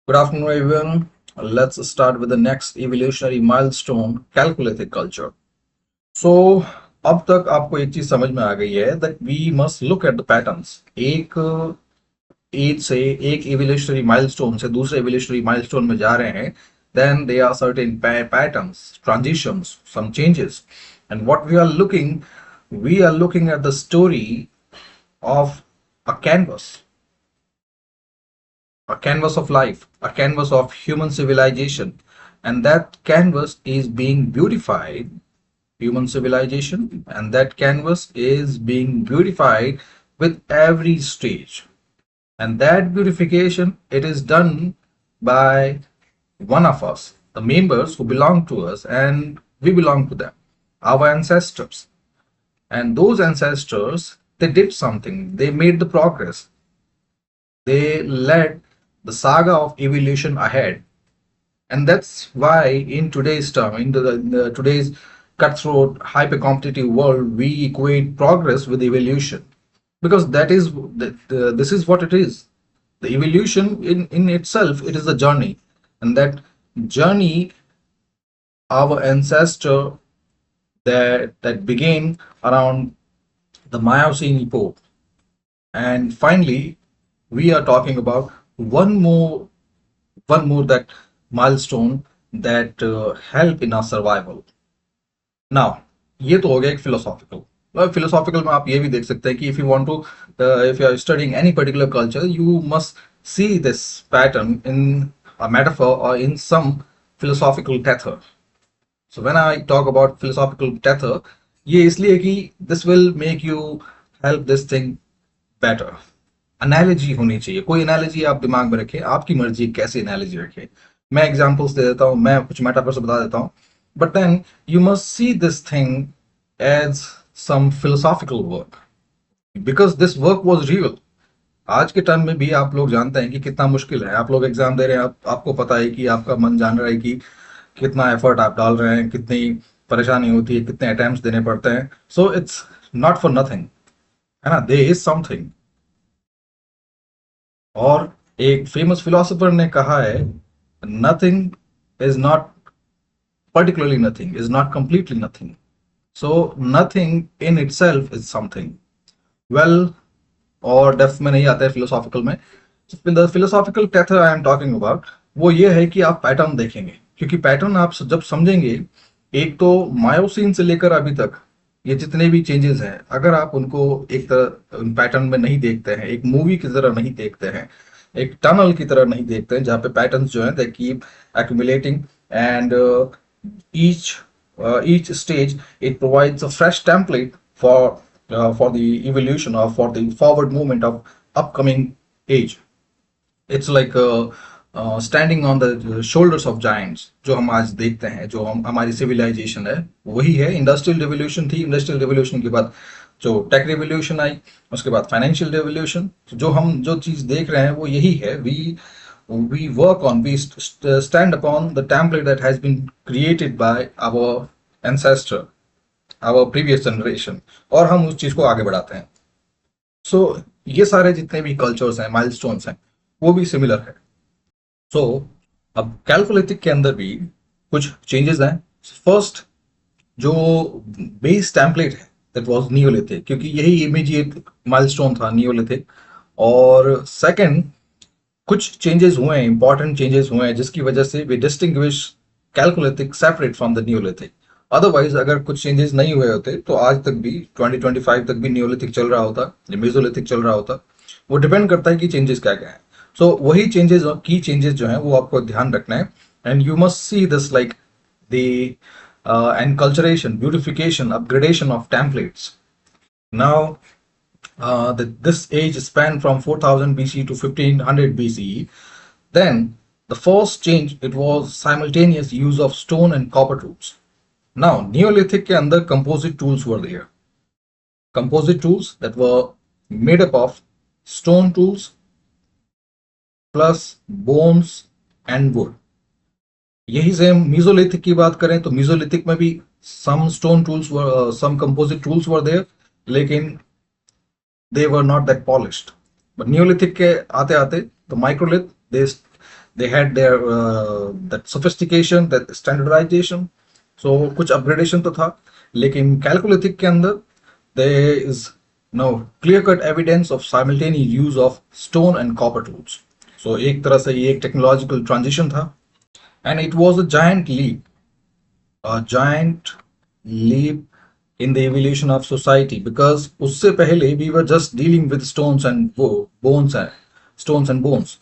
Good afternoon, everyone. Let's start with the next evolutionary milestone, Chalcolithic culture. So, अब तक आपको एक चीज समझ में आ गई है that we must look at the patterns. एक एज से एक evolutionary milestone से दूसरे evolutionary milestone में जा रहे हैं, then there are certain patterns, transitions, some changes, and what we are looking at the story of a canvas of life, a canvas of human civilization, and that canvas is being beautified, human civilization, and that canvas is being beautified with every stage. And that beautification, it is done by one of us, the members who belong to us, and we belong to them, our ancestors. And those ancestors, they did something, they made the progress, they led the saga of evolution ahead. And that's why in today's term, in today's cutthroat, hyper-competitive world, we equate progress with evolution, because this is what it is. The evolution in itself, it is a journey, and that journey, our ancestor that began around the Miocene epoch. And finally, we are talking about one more that milestone that help in our survival. Now ये तो हो गया एक philosophical philosophical में आप ये भी देख सकते हैं कि if you want to if you are studying any particular culture you must see this pattern in a metaphor और in some philosophical tether. So when I talk about philosophical tether, ये इसलिए कि this will make you help this thing better. Analogy होनी चाहिए, कोई analogy आप दिमाग में रखें, आपकी मर्जी कैसे analogy रखें. मैं examples दे देता हूँ, मैं कुछ metaphors बता देता हूँ, but then you must see this thing as some philosophical work because this work was real. आज के टाइम में भी आप लोग जानते हैं कि कितना मुश्किल है. आप लोग एग्जाम दे रहे हैं, आपको पता है कि आपका मन जान रहा है कि कितना एफर्ट आप डाल रहे हैं, कितनी परेशानी होती है, कितने अटेम्प्ट्स देने पड़ते हैं. So it's not for nothing, है ना. There is something. और एक फेमस फिलोसोफर ने कहा है, nothing is not particularly nothing, is not completely nothing. So nothing in itself is something. Well, और डेप्थ में नहीं आता है फिलोसॉफिकल में. The philosophical tether I am talking about वो ये है कि आप पैटर्न देखेंगे, क्योंकि पैटर्न आप जब समझेंगे, एक तो मायोसिन से लेकर अभी तक ये जितने भी चेंजेस हैं, अगर आप उनको एक तरह पैटर्न में नहीं देखते हैं, एक मूवी की तरह नहीं देखते हैं, एक टनल की तरह नहीं देखते हैं जहाँ पे पैटर्न्स जो हैं they keep accumulating and each stage it provides a fresh template for the evolution or for the forward movement of upcoming age. It's like standing on the shoulders of giants. जो हम आज देखते हैं, जो हम हमारी सिविलाइजेशन है, वही है. इंडस्ट्रियल रिवोल्यूशन थी, इंडस्ट्रियल रिवोल्यूशन के बाद जो टेक रिवोल्यूशन आई, उसके बाद फाइनेंशियल रिवोल्यूशन. जो चीज देख रहे हैं वो यही है. we work on, we stand upon the template that has been created by our ancestor, our previous generation, और हम उस चीज को आगे बढ़ाते हैं. सो ये सारे जितने भी कल्चर्स हैं, माइलस्टोन्स हैं, वो भी सिमिलर है. सो अब कैलकुलेटिक के अंदर भी कुछ चेंजेस हैं. फर्स्ट जो बेस टेम्पलेट है दैट वाज नियोलिथिक, क्योंकि यही इमीडिएट माइलस्टोन था नियोलिथिक. और सेकंड कुछ चेंजेस हुए हैं, इंपॉर्टेंट चेंजेस हुए हैं, जिसकी वजह से we distinguish chalcolithic separate from the neolithic. Otherwise अगर कुछ चेंजेस नहीं हुए होते तो आज तक भी 2025 तक भी नियोलिथिक चल रहा होता या मेसोलिथिक चल रहा होता. वो डिपेंड करता है कि चेंजेस क्या क्या है. सो वही चेंजेस, की चेंजेस जो है वो आपको ध्यान रखना है. And you must see this like the enculturation, beautification, upgradation of templates. Now this age spanned from 4000 BC to 1500 BCE. Then the first change, it was simultaneous use of stone and copper tools. Now Neolithic के अंदर composite tools were there. Composite tools that were made up of stone tools plus bones and wood. यही same mesolithic की बात करें तो mesolithic में भी some stone tools were, some composite tools were there, लेकिन they were not that polished. But Neolithic के आते आते the microlith, they had their that sophistication, that standardization. So कुछ upgradation तो था, लेकिन कैलकुलिथिक के अंदर there is no clear cut evidence of simultaneous use of stone and copper tools. So एक तरह से ये एक technological transition था, and it was a giant leap in the evolution of society, because उससे पहले we were just dealing with bones and stones and bones.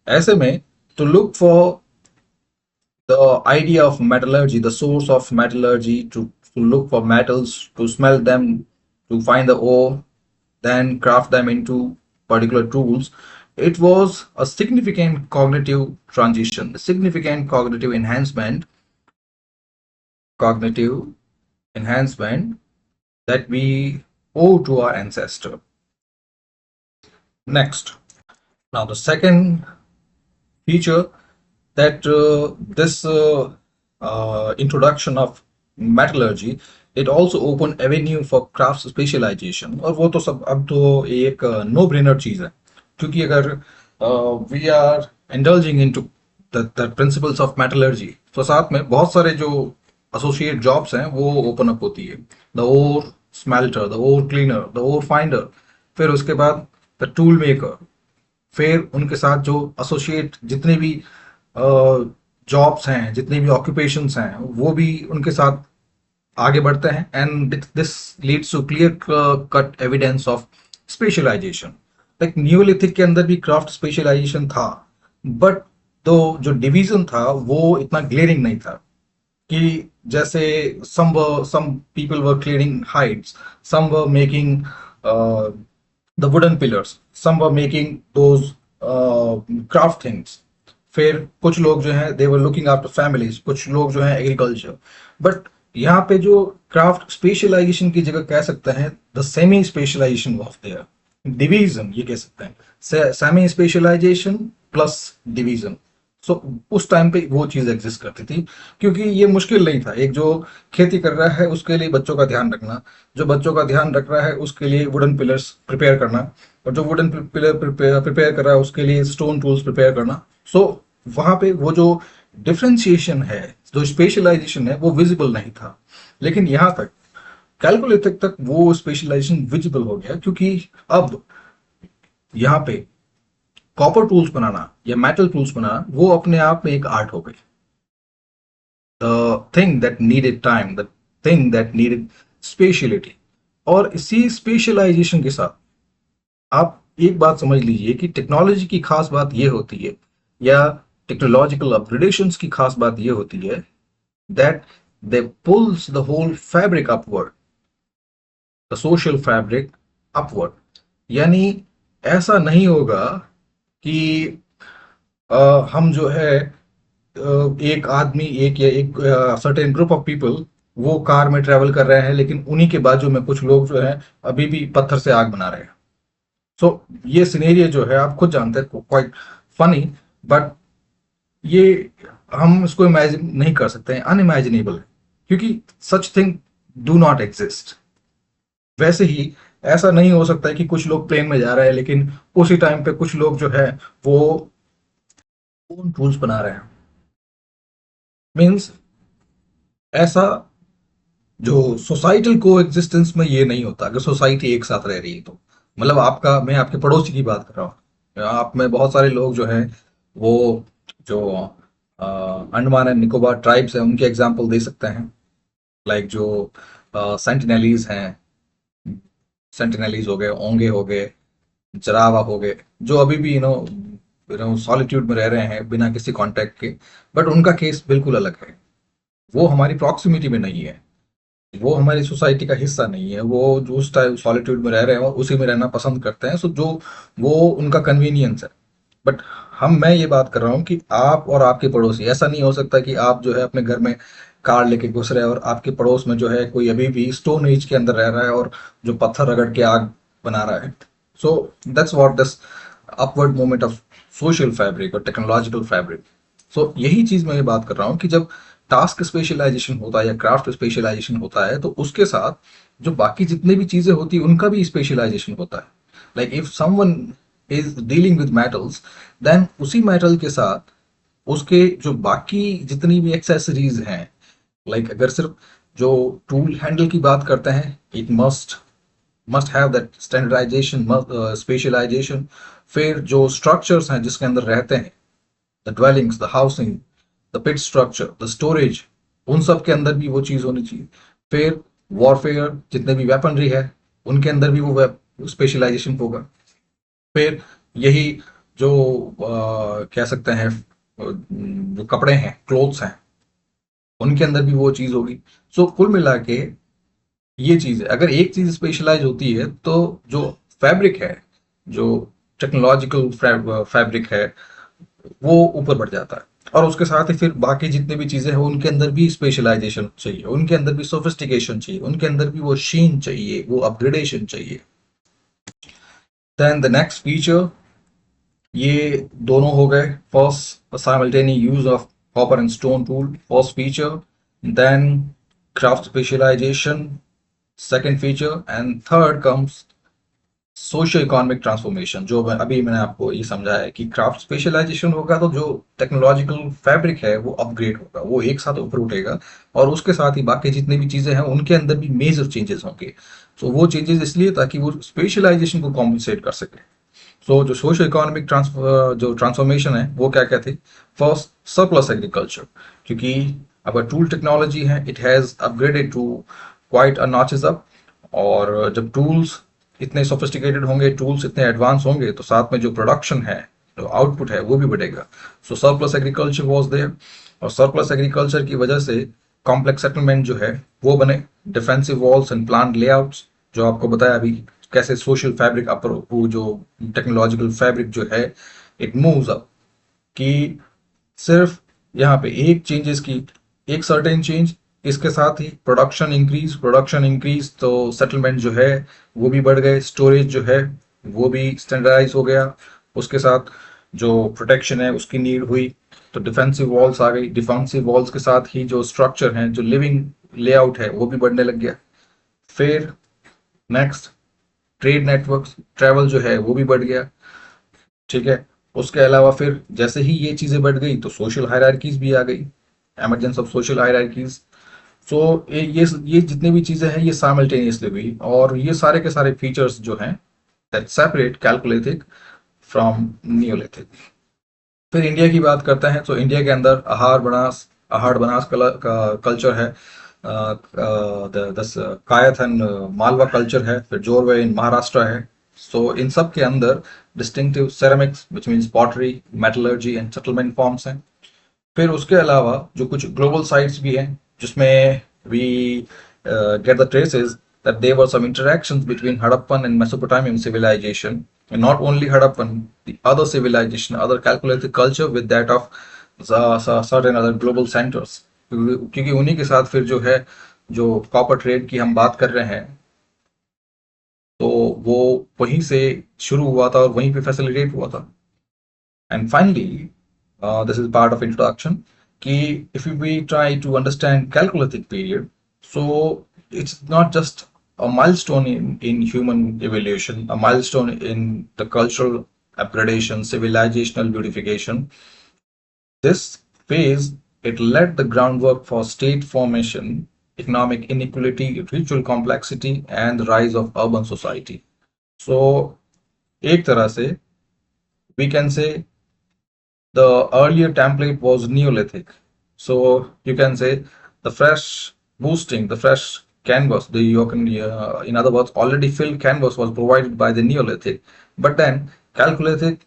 ऐसे में to look for the idea of metallurgy, the source of metallurgy, to look for metals, to smelt them, to find the ore, then craft them into particular tools. It was a significant cognitive transition, a significant cognitive enhancement that we owe to our ancestor. Next, now the second feature that this introduction of metallurgy, it also opened avenue for craft specialization. और वो तो सब अब तो एक no brainer चीज है, क्योंकि अगर we are indulging into the principles of metallurgy, तो साथ में बहुत सारे जो एसोसिएट जॉब्स हैं वो ओपन अप होती है. The ore smelter, the ore cleaner, the ore finder, फिर उसके बाद द टूल मेकर, फिर उनके साथ जो एसोसिएट जितने भी जॉब्स हैं, जितने भी ऑक्यूपेशंस हैं, वो भी उनके साथ आगे बढ़ते हैं. And this leads to clear cut evidence of specialisation. Like Neolithic के अंदर भी क्राफ्ट स्पेशलाइजेशन था, बट तो जो डिवीजन था वो इतना ग्लेरिंग नहीं था. कि जैसे some people were clearing hides, some were making the wooden pillars, some were making those craft things. फिर कुछ लोग जो हैं they were looking after families, कुछ लोग जो हैं एग्रीकल्चर. बट यहाँ पे जो क्राफ्ट स्पेशलाइजेशन की जगह कह सकते हैं the semi specialisation of their, division ये कह सकते हैं, semi specialisation plus division. So उस टाइम पे वो चीज एग्जिस्ट करती थी, क्योंकि ये मुश्किल नहीं था. एक जो खेती कर रहा है उसके लिए बच्चों का ध्यान रखना, जो बच्चों का ध्यान रख रहा है उसके लिए वुडन पिलर्स प्रिपेयर करना, और जो वुडन पिलर प्रिपेयर कर रहा है उसके लिए स्टोन टूल्स प्रिपेयर करना. सो वहां पे वो जो डिफ्रेंशिएशन है, जो स्पेशलाइजेशन है, वो विजिबल नहीं था. लेकिन यहाँ तक कैलकुलेटिक तक वो स्पेशलाइजेशन विजिबल हो गया, क्योंकि अब यहाँ पे कॉपर टूल्स बनाना या मेटल टूल्स बनाना वो अपने आप में एक आर्ट हो गई. The thing that needed time, the thing that needed speciality. और इसी स्पेशलाइजेशन के साथ आप एक बात समझ लीजिए कि टेक्नोलॉजी की खास बात ये होती है, या टेक्नोलॉजिकल अपग्रेडेशंस की खास बात ये होती है, that they pulls the whole fabric upward, the social fabric upward. यानी ऐसा नहीं होगा कि हम जो है एक आदमी, एक या एक सर्टेन ग्रुप ऑफ पीपल वो कार में ट्रेवल कर रहे हैं, लेकिन उन्हीं के बाजू में कुछ लोग जो हैं अभी भी पत्थर से आग बना रहे हैं. सो ये सिनेरियो जो है आप खुद जानते हैं, क्वाइट फनी, बट ये हम इसको इमेजिन नहीं कर सकते हैं, अनइमेजिनेबल है, क्योंकि such thing do not exist. वैसे ही ऐसा नहीं हो सकता है कि कुछ लोग प्लेन में जा रहे हैं लेकिन उसी टाइम पे कुछ लोग जो है वो ओन टूल्स बना रहे हैं. मीन्स ऐसा जो सोसाइटल को एग्जिस्टेंस में ये नहीं होता. अगर सोसाइटी एक साथ रह रही है तो, मतलब आपका, मैं आपके पड़ोसी की बात कर रहा हूँ, आप में बहुत सारे लोग जो हैं वो जो अंडमान एंड निकोबार ट्राइब्स हैं उनके एग्जाम्पल दे सकते हैं. लाइक जो सेंटिनलीज हैं, सेंटिनलीज हो गए, ओंगे हो गए, जरावा हो गए, जो अभी भी सॉलिट्यूड में रह रहे हैं बिना किसी कांटेक्ट के. बट उनका केस बिल्कुल अलग है. वो हमारी प्रॉक्सिमिटी में नहीं है, वो हमारी सोसाइटी का हिस्सा नहीं है, वो जो उस टाइम सॉलिट्यूड में रह रहे हैं और उसी में रहना पसंद करते हैं. सो जो वो उनका कन्वीनियंस है. बट मैं ये बात कर रहा हूँ कि आप और आपके पड़ोसी, ऐसा नहीं हो सकता कि आप जो है अपने घर में कार लेके घुस रहे हैं और आपके पड़ोस में जो है कोई अभी भी स्टोन एज के अंदर रह रहा है और जो पत्थर रगड़ के आग बना रहा है. So that's what this upward movement of social fabric और टेक्नोलॉजिकल फैब्रिक. सो यही चीज मैं ये बात कर रहा हूँ कि जब टास्क स्पेशलाइजेशन होता है या क्राफ्ट स्पेशलाइजेशन होता है तो उसके साथ जो बाकी जितने भी चीजें होती है उनका भी स्पेशलाइजेशन होता है. Like if someone is dealing with metals, then उसी मेटल के साथ उसके जो बाकी जितनी भी एक्सेसरीज हैं, लाइक अगर सिर्फ जो टूल हैंडल की बात करते हैं, it must have that standardisation, specialisation. फिर जो स्ट्रक्चर्स हैं जिसके अंदर रहते हैं, the dwellings, the housing, the pit structure, the storage, उन सब के अंदर भी वो चीज़ होनी चाहिए। फिर वॉरफेयर, जितने भी वेपनरी है उनके अंदर भी वो स्पेशलाइजेशन होगा। फिर यही जो कह सकते हैं जो कपड़े हैं, क्लोथ्स हैं, उनके अंदर भी वो चीज़ होगी। सो कुल मिला के ये चीज़ है, अगर एक चीज़ स्पेशलाइज होती है तो जो फैब्रिक है, जो टेक्नोलॉजिकल फैब्रिक है, वो ऊपर बढ़ जाता है। और उसके साथ ही फिर बाकी जितनी भी चीज़ें हैं उनके अंदर भी स्पेशलाइजेशन चाहिए, उनके अंदर भी सोफिस्टिकेशन चाहिए, उनके अंदर भी वो शीन चाहिए, वो अपग्रेडेशन चाहिए। देन द नेक्स्ट फीचर, ये दोनों हो गए। First, simultaneous use of copper and stone tool, first feature. Then craft specialisation, second feature. And third comes socio economic transformation, जो मैंने आपको ये समझाया है कि क्राफ्ट स्पेशलाइजेशन होगा तो जो टेक्नोलॉजिकल फैब्रिक है वो अपग्रेड होगा, वो एक साथ ऊपर उठेगा, और उसके साथ ही बाकी जितनी भी चीज़ें हैं उनके अंदर भी मेजर चेंजेस होंगे। सो वो चेंजेस इसलिए ताकि वो स्पेशलाइजेशन को कॉम्पनसेट कर सके। सो जो सोशल इकोनॉमिक जो ट्रांसफॉर्मेशन है वो क्या क्या थी? फर्स्ट, सरप्लस एग्रीकल्चर, क्योंकि अगर टूल टेक्नोलॉजी है, it has upgraded to quite a notches up. और जब टूल्स इतने सोफिस्टिकेटेड होंगे, टूल्स इतने एडवांस होंगे, तो साथ में जो प्रोडक्शन है, जो आउटपुट है, वो भी बढ़ेगा। सो सरप्लस एग्रीकल्चर वॉज देयर, और सरप्लस एग्रीकल्चर की वजह से कॉम्प्लेक्स सेटलमेंट जो है वो बने, defensive walls and plan layouts, जो आपको बताया अभी कैसे सोशल फैब्रिक अपर, वो जो टेक्नोलॉजिकल फैब्रिक जो है, इट मूव्स अप। कि सिर्फ यहाँ पे एक चेंजेस की, एक सर्टेन चेंज, इसके साथ ही प्रोडक्शन इंक्रीज तो सेटलमेंट जो है वो भी बढ़ गए, स्टोरेज जो है वो भी स्टैंडर्डाइज हो गया, उसके साथ जो प्रोटेक्शन है उसकी नीड हुई, तो डिफेंसिव वॉल्स आ गई, डिफेंसिव वॉल्स के साथ ही जो स्ट्रक्चर है, जो लिविंग लेआउट है, वो भी बढ़ने लग गया। फिर नेक्स्ट, ट्रेड नेटवर्क, ट्रैवल जो है वो भी बढ़ गया। ठीक है, उसके अलावा फिर जैसे ही ये चीज़ें बढ़ गई तो सोशल हायरार्कीज भी आ गई, एमरजेंस ऑफ सोशल हायरार्कीज। सो ये जितनी भी चीज़ें हैं ये साइमल्टेनियसली हुई, और ये सारे के सारे फीचर्स जो हैं दैट सेपरेट कैलकुलेटिक फ्रॉम नियोलिथिक। फिर इंडिया की बात करते हैं, तो इंडिया के अंदर आहार बनास का कल्चर है, कायथ एंड मालवा कल्चर है, फिर जोरवे इन महाराष्ट्र है। सो इन सब के अंदर distinctive ceramics which means pottery, metallurgy and settlement forms हैं। फिर उसके अलावा जो कुछ ग्लोबल साइट्स भी हैं जिसमें we get the traces that there were some interactions between Harappan and Mesopotamian civilization, and not only Harappan, the other civilization, other calculated culture with that of certain other global centers, क्योंकि उन्हीं के साथ फिर जो है, जो copper trade की हम बात कर रहे हैं, तो वो वहीं से शुरू हुआ था और वहीं पे फैसिलिटेट हुआ था। And finally, this is part of introduction. Ki if we try to understand Chalcolithic period, so it's not just a milestone in human evolution, a milestone in the cultural upgradation, civilizational beautification. This phase, it led the groundwork for state formation, economic inequality, ritual complexity, and the rise of urban society. So, एक तरह से we can say the earlier template was Neolithic. So you can say the fresh boosting, the fresh canvas, in other words, already filled canvas was provided by the Neolithic. But then Chalcolithic,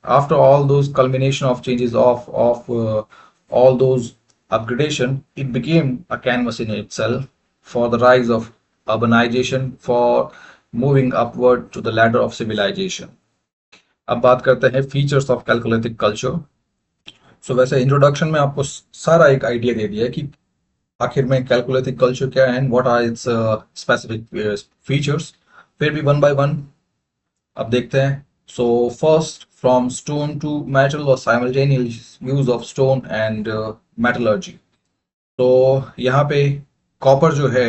after all those culmination of changes of all those upgradation, it became a canvas in itself for the rise of urbanization, for moving upward to the ladder of civilization. अब बात करते हैं features of कैलकुलेटिक culture. सो वैसे introduction में आपको सारा एक idea दे दिया है कि आखिर में कैलकुलेटिव कल्चर क्या है and what are its specific features. फिर भी वन बाय वन अब देखते हैं। So first, from stone to metal और simultaneous use of stone and metallurgy. तो यहाँ पे कॉपर जो है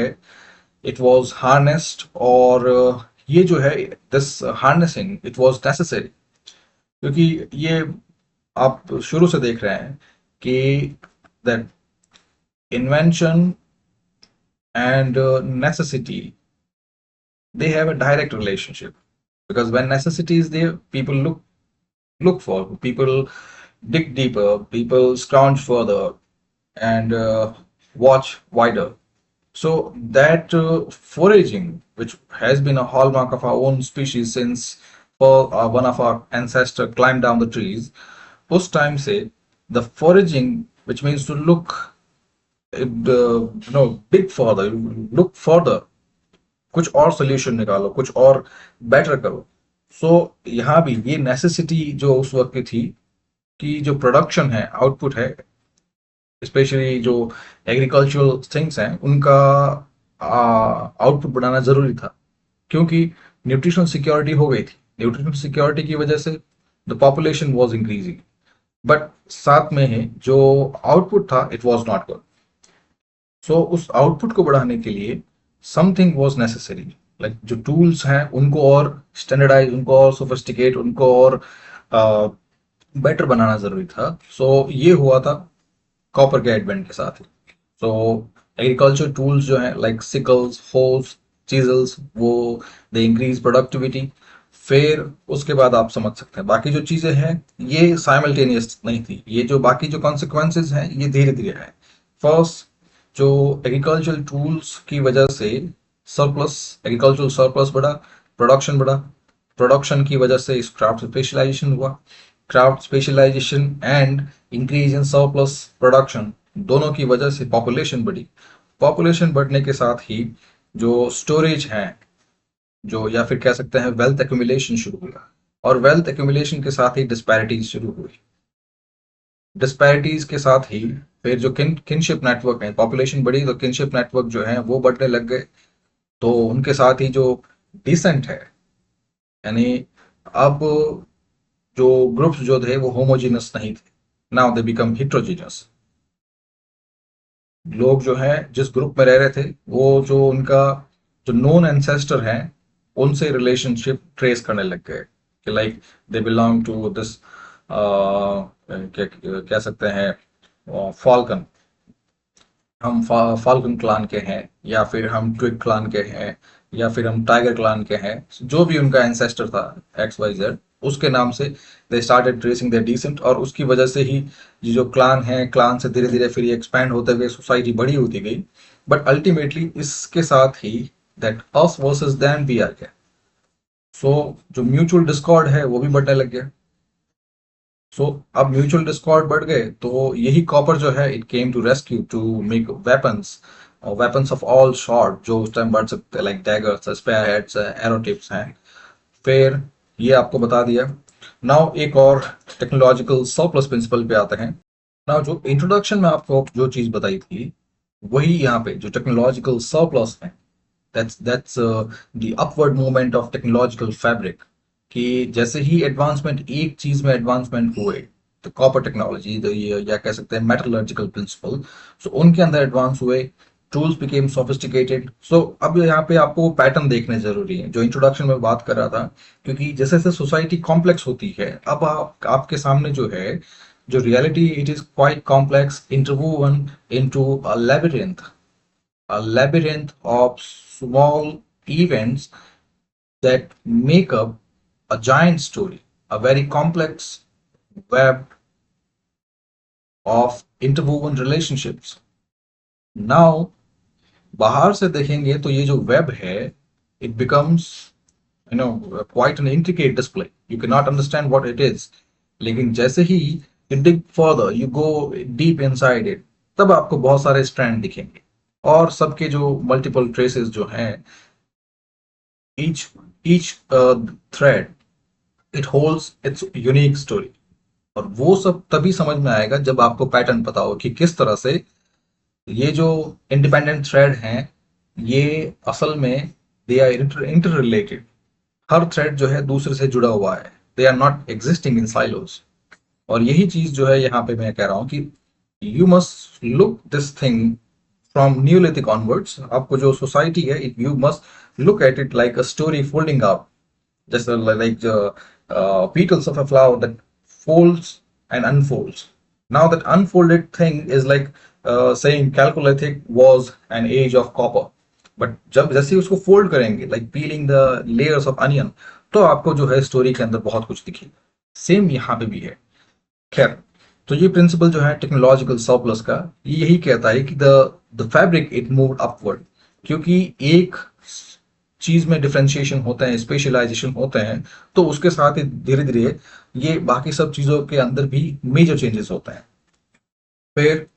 इट वाज हार्नेस्ड, और ये जो है this harnessing it was necessary, क्योंकि ये आप शुरू से देख रहे हैं कि that invention and necessity, they have a direct relationship, because when necessity is there, people look for, people dig deeper, people scrounge further, and watch wider. So that foraging, which has been a hallmark of our own species since one of our ancestors climbed down the trees, उस time से the foraging, which means to look, dig further, look further, कुछ और solution निकालो, कुछ और better करो. सो यहाँ भी ये नेसेसिटी जो उस वक्त की थी, कि जो प्रोडक्शन है, आउटपुट है, स्पेशली जो एग्रीकल्चरल थिंग्स हैं, उनका आउटपुट बढ़ाना जरूरी था, क्योंकि न्यूट्रिशनल सिक्योरिटी हो गई थी. न्यूट्रिशनल सिक्योरिटी की वजह से the population was increasing, but साथ में है जो आउटपुट था, इट वाज नॉट गुड. सो उस आउटपुट को बढ़ाने के लिए समथिंग वाज नेसेसरी, लाइक जो टूल्स हैं उनको और स्टैंडर्डाइज, उनको और सोफिस्टिकेट, उनको और बेटर बनाना जरूरी था. सो ये हुआ था कॉपर के एडवेंट के साथ. सो एग्रीकल्चर टूल्स जो हैं, लाइक सिकल्स, होस, चीजल्स, वो दे इंक्रीज प्रोडक्टिविटी. फिर उसके बाद आप समझ सकते हैं बाकी जो चीजें हैं, ये साइमल्टेनियस नहीं थी. ये जो बाकी जो कॉन्सिक्वेंसेज हैं, ये धीरे धीरे है. फर्स्ट, जो एग्रीकल्चरल टूल्स की वजह से सरप्लस, एग्रीकल्चरल सरप्लस बढ़ा, प्रोडक्शन बढ़ा. प्रोडक्शन की वजह से क्राफ्ट स्पेशलाइजेशन हुआ. Craft specialisation and increase in surplus production, दोनों की वजह से पॉपुलेशन बढ़ी. पॉपुलेशन बढ़ने के साथ ही जो स्टोरेज है, जो या फिर कह सकते हैं वेल्थ एक्यूमुलेशन शुरू हुआ. और वेल्थ एक्यूमुलेशन के साथ ही डिस्पैरिटीज शुरू हुई. डिस्पैरिटीज के साथ ही फिर जो किनशिप नेटवर्क है, पॉपुलेशन बढ़ी तो किनशिप नेटवर्क जो है वो बढ़ने लग गए. तो उनके साथ ही जो डिसेंट है, यानी अब जो ग्रुप्स जो थे वो होमोजीनस नहीं थे, नाउ दे बिकम हिट्रोजीनस. लोग जो है जिस ग्रुप में रह रहे थे, वो जो उनका जो नोन एंसेस्टर है, उनसे रिलेशनशिप ट्रेस करने लग गए, कि like they belong to this, क्या कह सकते हैं, फॉल्कन, हम फाल्कन क्लान के हैं, या फिर हम ट्विग क्लान के हैं, या फिर हम टाइगर क्लान के हैं. जो भी उनका एंसेस्टर था, एक्स वाई जेड, उसके नाम से they started tracing their descent. और उसकी वजह से ही ये जो क्लान है, क्लान से धीरे धीरे फिर ये एक्सपैंड होते हुए सोसाइटी बड़ी होती गई. बट अल्टीमेटली इसके साथ ही दैट अस वर्सेस देम भी आ गया. सो जो म्यूचुअल डिस्कॉर्ड है वो भी बढ़ने लग गया. सो अब म्यूचुअल डिस्कॉर्ड बढ़ गए, तो यही कॉपर जो है, it came to rescue, to make weapons, weapons of all sort, जो उस टाइम बढ़ सकते हैं, like daggers, spear heads, arrow tips हैं. फिर ये आपको बता दिया. नाउ एक और टेक्नोलॉजिकल सरप्लस प्रिंसिपल पे आते हैं. नाउ जो इंट्रोडक्शन में आपको जो चीज बताई थी, वही यहाँ पे जो टेक्नोलॉजिकल सरप्लस है, that's the upward movement of technological fabric. कि जैसे ही एडवांसमेंट, एक चीज में एडवांसमेंट हुए, तो कॉपर टेक्नोलॉजी, तो ये या कह सकते हैं मेटलर्जिकल प्रिंसिपल, सो उनके अंदर एडवांस हुए, टूल्स बिकेम सोफिस्टिकेटेड. सो अब यहाँ पे आपको पैटर्न देखने जरूरी है, जो इंट्रोडक्शन में बात कर रहा था. क्योंकि जैसे जैसे सोसाइटी कॉम्प्लेक्स होती है, अब आपके सामने जो है, जो reality, it is quite complex, interwoven into a labyrinth, a labyrinth of small events that make up a giant story, a very complex web of interwoven relationships. Now, बाहर से देखेंगे तो ये जो वेब है, it becomes, quite an intricate display. You cannot understand what it is. लेकिन जैसे ही you dig further, you go deep inside it, तब आपको बहुत सारे स्ट्रैंड दिखेंगे. और सबके जो मल्टीपल ट्रेसेस जो हैं, each each thread, it holds its unique story. और वो सब तभी समझ में आएगा जब आपको पैटर्न पता हो, कि किस तरह से ये जो इंडिपेंडेंट थ्रेड हैं, ये असल में दे आर इंटर रिलेटेड. हर थ्रेड जो है दूसरे से जुड़ा हुआ है, they are not existing in silos. और यही चीज जो है यहाँ पे मैं कह रहा हूँ कि you must look this thing from Neolithic onwards. आपको जो सोसाइटी है, you must look at it like a story folding up, just like the petals of a flower that folds and unfolds. Now that unfolded thing is like saying Chalcolithic was an age of copper. But जब जैसे ही उसको fold करेंगे like piling the layers of onion, तो आपको जो है story के अंदर बहुत कुछ दिखेगा। सेम यहाँ पे भी है। खैर, तो ये प्रिंसिपल जो है टेक्नोलॉजिकल सरप्लस का, ये यही कहता है कि the fabric it moved upward, क्योंकि एक चीज में डिफरेंशिएशन होते हैं, स्पेशलाइजेशन होते हैं, तो उसके साथ ही धीरे धीरे ये बाकी सब चीजों के अंदर भी मेजर चेंजेस होते हैं। फिर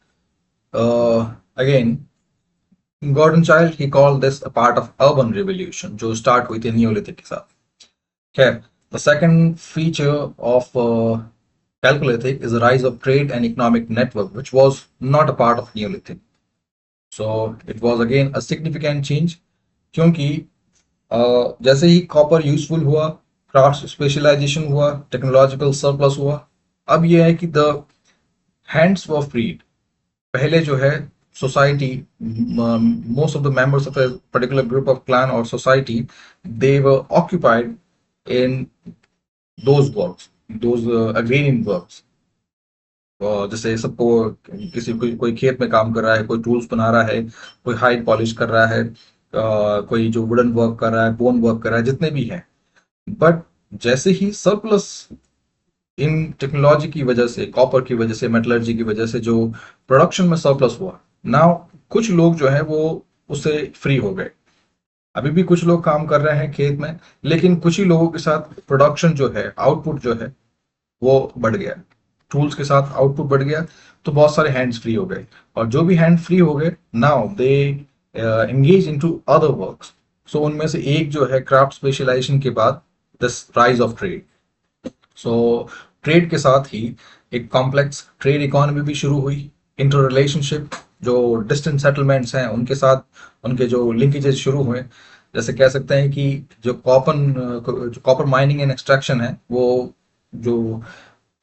अगेन गॉर्डन चाइल्ड ही called this a part of urban revolution, जो स्टार्ट हुई थी नियोलिथिक के साथ। खैर, the second feature of Chalcolithic is the rise of trade and economic network, which was not a part of Neolithic. So it was again a significant change, क्योंकि जैसे ही copper useful हुआ, craft specialisation हुआ, technological surplus हुआ, अब यह है कि the hands were freed. पहले जो है society, most of the members of a particular group of clan or society, they were occupied in those works, those agrarian works. जैसे सबको किसी कोई खेत में काम कर रहा है, कोई टूल्स बना रहा है, कोई हाइड पॉलिश कर रहा है, कोई जो वुडन वर्क कर रहा है, बोन वर्क कर रहा है, जितने भी हैं। बट जैसे ही सरप्लस इन टेक्नोलॉजी की वजह से, कॉपर की वजह से, मेटलर्जी की वजह से जो प्रोडक्शन में सरप्लस हुआ, नाउ कुछ लोग जो है वो उससे फ्री हो गए। अभी भी कुछ लोग काम कर रहे हैं खेत में, लेकिन कुछ ही लोगों के साथ प्रोडक्शन जो है, आउटपुट जो है वो बढ़ गया, टूल्स के साथ आउटपुट बढ़ गया, तो बहुत सारे हैंड्स फ्री हो गए। और जो भी हैंड फ्री हो गए, now they engage into other works. So उनमें से एक जो है क्राफ्ट स्पेशलाइजेशन के बाद this rise of trade. So trade के साथ ही एक कॉम्प्लेक्स ट्रेड इकोनॉमी भी शुरू हुई। इंटर रिलेशनशिप, जो डिस्टेंट सेटलमेंट्स हैं उनके साथ उनके जो लिंकेजेस शुरू हुए। जैसे कह सकते हैं कि जो कॉपर माइनिंग एंड एक्सट्रैक्शन है, वो जो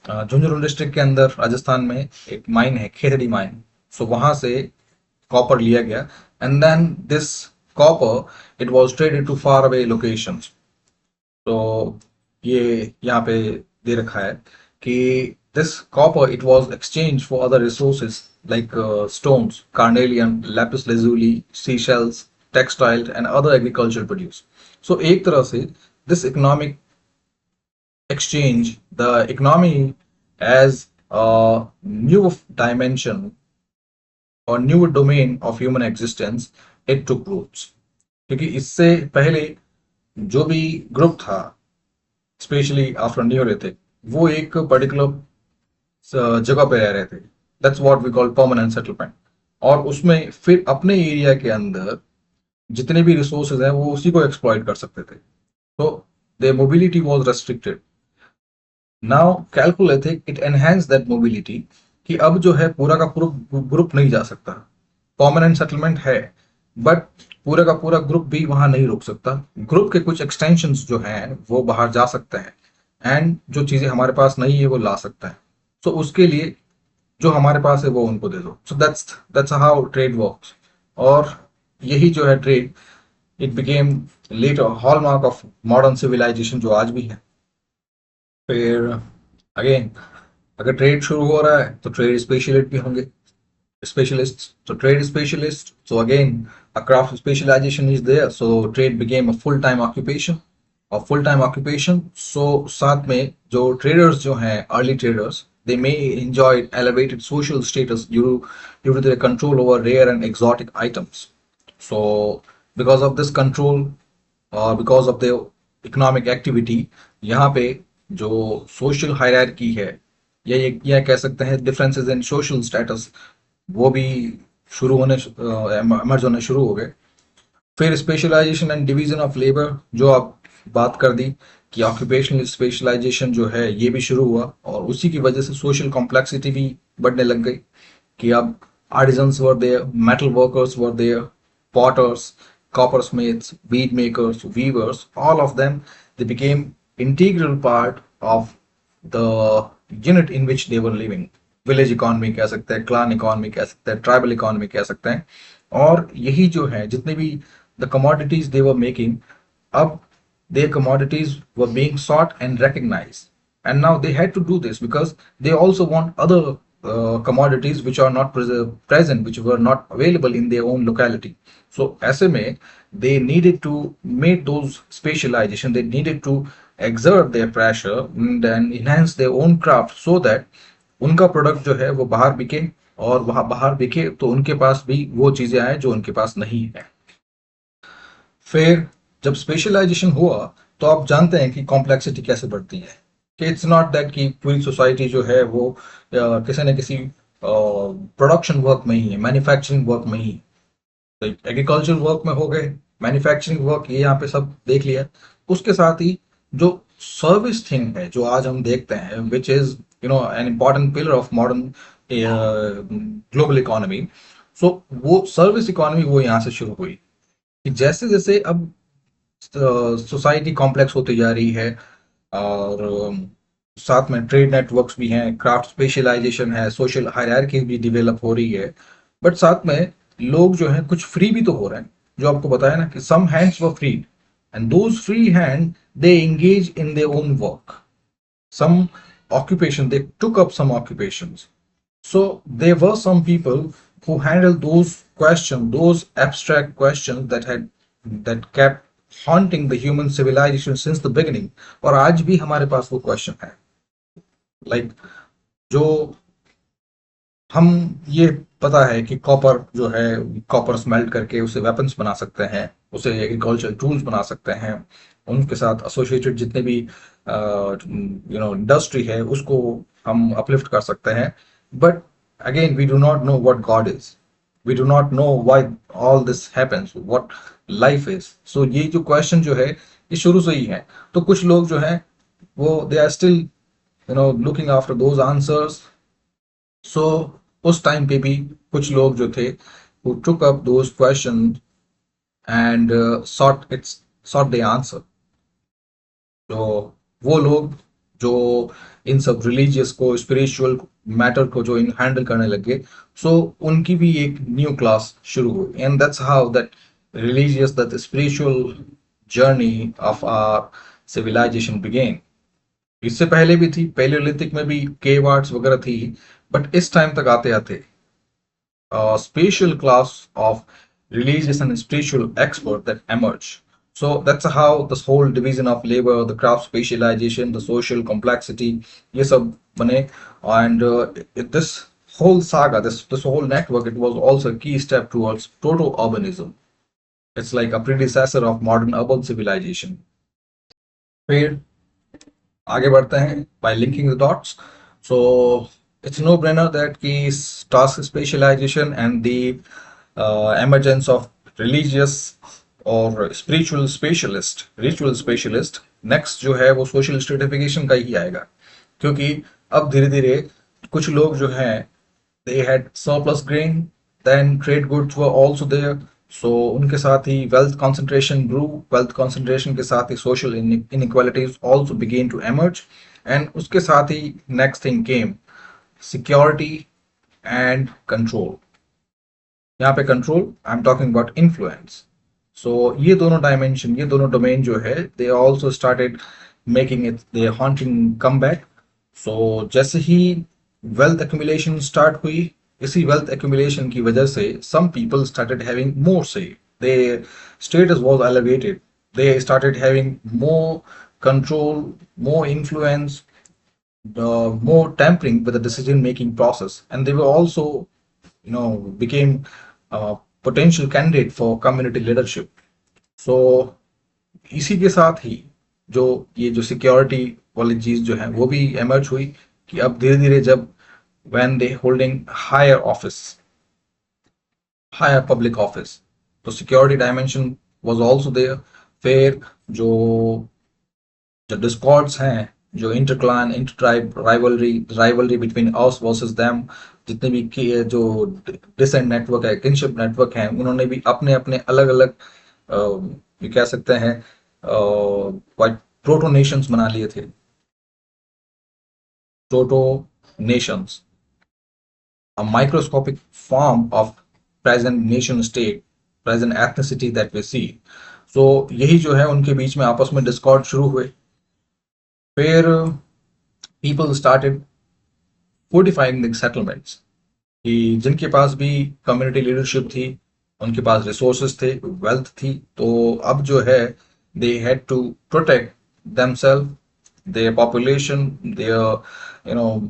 झुंझुनू डिस्ट्रिक्ट के अंदर राजस्थान में एक माइन है, खेतड़ी माइन। सो वहां से कॉपर लिया गया, and then this copper it was traded to far away locations. तो ये यहाँ पे दे रखा है कि this copper it was exchange for other resources like stones, carnelian, lapis lazuli, seashells, textiles and other agricultural produce. So एक तरह से this economic exchange, the economy as a new dimension or new domain of human existence, it took roots. क्योंकि इससे पहले जो भी group था, specially after Neolithic, वो एक पर्टिकुलर जगह पे रह रहे थे। That's what we call permanent settlement. और उसमें फिर अपने एरिया के अंदर जितने भी रिसोर्सेज हैं वो उसी को एक्सप्लॉइट कर सकते थे। तो their mobility was restricted. Now chalcolithic it enhance that mobility, कि अब जो है पूरा का पूरा ग्रुप नहीं जा सकता। परमानेंट सेटलमेंट है, बट पूरा का पूरा ग्रुप भी वहां नहीं रुक सकता। ग्रुप के कुछ एक्सटेंशंस जो हैं वो बाहर जा सकते हैं, एंड जो चीजें हमारे पास नहीं है वो ला सकता है। सो उसके लिए जो हमारे पास है वो उनको दे दो। So that's how trade works. और यही जो है trade, it became later hallmark of modern civilisation जो आज भी है। फिर अगेन, अगर ट्रेड शुरू हो रहा है तो ट्रेड स्पेशलिस्ट भी होंगे, specialists. So trade specialist. So again, a craft specialization is there. So trade became a full-time occupation. और full-time occupation. So साथ में जो traders जो हैं, early traders, they may enjoy elevated social status due to their control over rare and exotic items. So because of this control, or because of their economic activity, यहाँ पे जो social hierarchy है, या कह सकते हैं differences in social status, वो भी शुरू होने एमर्ज होने शुरू हो गए। फिर specialisation and division of labour, जो आप बात कर दी कि ऑक्यूपेशनल स्पेशलाइजेशन जो है ये भी शुरू हुआ, और उसी की वजह से सोशल कॉम्प्लेक्सिटी भी बढ़ने लग गई कि अब artisans were there, metal workers were there, potters, copper smiths, bead makers, weavers, all of them they became integral part of the unit in which they were living. Village economy कह सकते हैं, clan economy कह सकते हैं, tribal economy कह सकते हैं। और यही जो है जितने भी the commodities they were making, अब their commodities were being sought and recognised. and now they had to do this because they also want other commodities which are not present, which were not available in their own locality. So SMA, they needed to make those specialization, they needed to exert their pressure and enhance their own craft so that उनका product जो है वो बाहर बिके, और वहां बाहर बिके तो उनके पास भी वो चीजें आए जो उनके पास नहीं है। फिर जब स्पेशलाइजेशन हुआ तो आप जानते हैं कि कॉम्प्लेक्सिटी कैसे बढ़ती है, कि इट्स नॉट दैट कि पूरी सोसाइटी जो है वो किसी न किसी प्रोडक्शन वर्क में ही है, मैन्युफैक्चरिंग वर्क में ही, एग्रीकल्चर वर्क में हो गए, मैन्युफैक्चरिंग वर्क ये यहाँ पे सब देख लिया। उसके साथ ही जो सर्विस थिंग है जो आज हम देखते हैं, which is an important pillar of modern global economy, so वो सर्विस इकोनॉमी वो यहाँ से शुरू हुई कि जैसे जैसे अब सोसाइटी कॉम्प्लेक्स होती जा रही है, और साथ में ट्रेड नेटवर्क्स भी हैं, क्राफ्ट स्पेशलाइजेशन है, सोशल हायरार्की भी डेवलप हो रही है, बट साथ में लोग जो हैं कुछ फ्री भी तो हो रहे हैं, जो आपको बताया ना कि some hands were free and those free hand they engage in their own work, some occupation, they took up some occupations. So there were some people who handled those questions, those abstract questions that kept haunting the human civilization since the beginning, और आज भी हमारे पास वो question है, like जो हम ये पता है कि कॉपर जो है, कॉपर स्मेल्ट करके उसे वेपन्स बना सकते हैं, उसे एग्रीकल्चर टूल्स बना सकते हैं, उनके साथ एसोसिएटेड जितने भी इंडस्ट्री है उसको हम अपलिफ्ट कर सकते हैं, but again we do not know what God is, we do not know why all this happens, what life is. So ये जो क्वेश्चन जो है ये शुरू से ही है, तो कुछ लोग जो है वो they are still looking after those answers. So उस टाइम पे भी कुछ लोग जो थे who took up those questions and sought the answer। तो वो लोग जो इन सब रिलीजियस को, स्पिरिचुअल मैटर को जो इन हैंडल करने लगे, सो उनकी भी एक न्यू क्लास शुरू हुई, and that's how that religious, that spiritual journey of our civilisation began. इससे पहले भी थी, पैलियोलिथिक में भी केव आर्ट्स वगैरह थी, बट इस टाइम तक आते आते spatial class of religious and spiritual expert that emerge। So that's how this whole division of labor, the craft specialization, the social complexity, ये सब बने, and this whole saga, this whole network, it was also a key step towards proto-urbanism। It's like a predecessor of modern urban civilization। फिर आगे बढ़ते हैं by linking the dots। So it's no brainer that की task specialization and the emergence of religious और spiritual specialist, ritual specialist, next जो है वो social stratification का ही आएगा, क्योंकि अब धीरे धीरे कुछ लोग जो हैं they had surplus grain, then trade goods were also there, so उनके साथ ही wealth concentration grew, wealth concentration के साथ ही social inequalities also began to emerge, and उसके साथ ही next thing came security and control। यहाँ पे control, I'm talking about influence। so ये दोनों dimension, ये दोनों domain जो है, they also started making it their haunting comeback। so जैसे ही wealth accumulation start हुई, इसी wealth accumulation की वजह से some people started having more say, their status was elevated, they started having more control, more influence, more tampering with the decision making process, and they were also became a potential candidate for community leadership। so इसी के साथ ही जो ये जो security वाली चीज जो है वो भी एमर्ज हुई, कि अब धीरे धीरे जब when they holding higher office, higher public office, तो security dimension was also there। फिर जो discords हैं, जो inter clan, inter tribe rivalry between us versus them, जितने भी जो डिसेंट नेटवर्क है, किनशिप नेटवर्क हैं, उन्होंने भी अपने अपने अलग अलग ये कह सकते हैं प्रोटो नेशंस बना लिए थे। Proto Nations, a microscopic form of present nation state, present ethnicity that we see। so यही जो है उनके बीच में आपस में डिस्कॉर्ड शुरू हुए। फिर people started fortifying the settlements. कि जिनके पास भी कम्युनिटी लीडरशिप थी, उनके पास रिसोर्सेज थे, वेल्थ थी, तो अब जो है they had to protect themselves, their population, their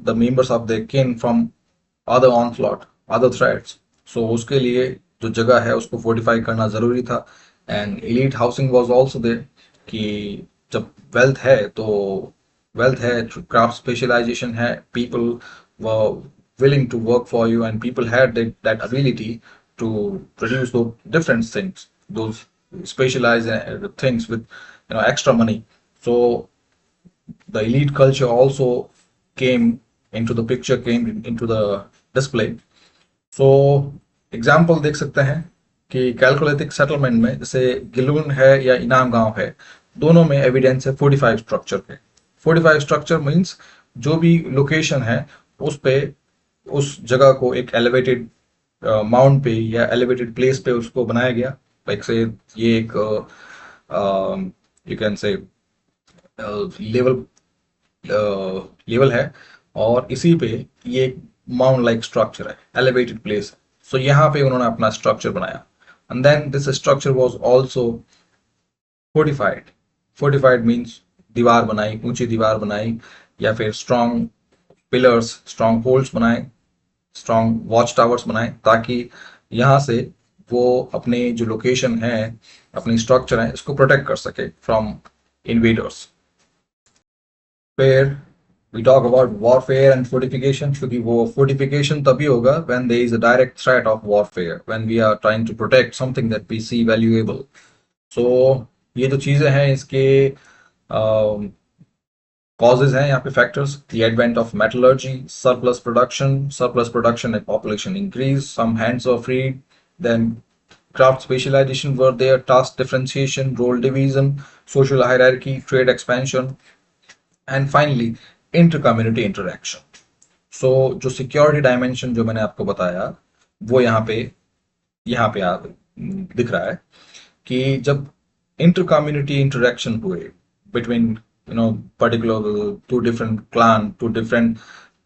the members of their kin from other onslaught, other threats. So उसके लिए जो जगह है उसको फोर्टिफाई करना जरूरी था. And elite housing was also there कि जब वेल्थ है तो वेल्थ है, क्राफ्ट स्पेशलाइजेशन है, people were willing to work for you and people had that ability to produce those different things, those specialized things with extra money. So the elite culture also came into the picture, came into the display. So example देख सकते हैं कि कैलकुलेटिक settlement में जैसे गिलून है या इनाम गांव है, दोनों में एविडेंस है 45 स्ट्रक्चर पे. 45 स्ट्रक्चर मींस जो भी लोकेशन है उस पे उस जगह को एक एलिवेटेड माउंट पे या एलिवेटेड प्लेस पे उसको बनाया गया. लाइक से ये एक you can say level level है और इसी पे ये एक माउंट लाइक स्ट्रक्चर है, एलिवेटेड प्लेस है. सो यहाँ पे उन्होंने अपना स्ट्रक्चर बनाया and then this structure was also fortified. Fortified means दीवार बनाई, ऊंची दीवार बनाई या फिर स्ट्रॉन्ग पिलर्स, स्ट्रॉन्ग होल्ड्स बनाए, स्ट्रॉन्ग वॉच टावर्स बनाए, ताकि यहाँ से वो अपने जो लोकेशन है, अपनी स्ट्रक्चर है, इसको प्रोटेक्ट कर सके फ्रॉम इन्वेडर्स. फिर we talk about warfare and fortification, क्योंकि वो fortification तभी होगा when there is a direct threat of warfare, when we are trying to protect something that we see valuable. So ये जो चीजें हैं इसके causes हैं यहाँ पे factors. The advent of metallurgy, surplus production and population increase, some hands were freed, then craft specialization were there, task differentiation, role division, social hierarchy, trade expansion, and finally inter community interaction. So जो security dimension जो मैंने आपको बताया वो यहाँ पे दिख रहा है कि जब इंटर कम्युनिटी इंटरेक्शन हुए between particular two different clan, two different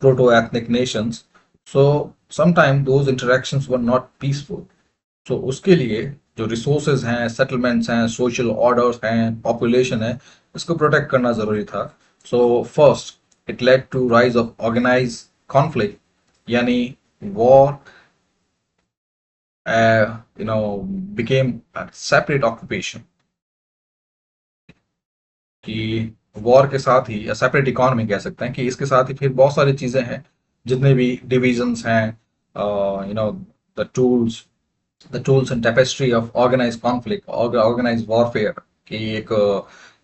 proto ethnic nations, so sometime those interactions were not peaceful. So उसके लिए जो रिसोर्सेज हैं, सेटलमेंट्स हैं, सोशल ऑर्डर्स हैं, पॉपुलेशन है, इसको प्रोटेक्ट करना जरूरी था. So first it led to rise of organized conflict, yani war became a separate occupation. कि वॉर के साथ ही सेपरेट इकोनॉमी कह सकते हैं कि इसके साथ ही फिर बहुत सारी चीजें हैं, जितने भी डिविजन्स हैं, the tools and tapestry of organise conflict, organise warfare, कि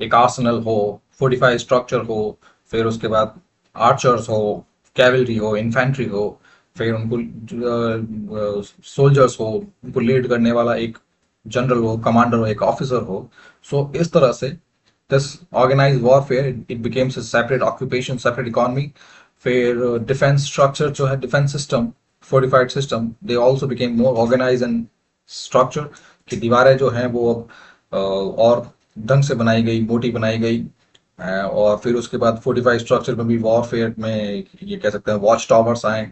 एक आर्सेनल हो, फोर्टिफाइड स्ट्रक्चर हो, फिर उसके बाद आर्चर्स हो, कैवलरी हो, इन्फेंट्री हो, फिर उनको सोल्जर्स हो, उनको लीड करने वाला एक जनरल हो, कमांडर हो, एक ऑफिसर हो. सो इस तरह से this organise warfare it becomes a separate occupation, separate economy. फिर डिफेंस स्ट्रक्चर जो है, defence system, fortified system, they also became more organise and structure. कि दीवारें जो हैं वो और ढंग से बनाई गई, मोटी बनाई गई. और फिर उसके बाद फोर्टिफाइड स्ट्रक्चर में भी वॉरफेयर में ये कह सकते हैं वॉच टावर्स आए,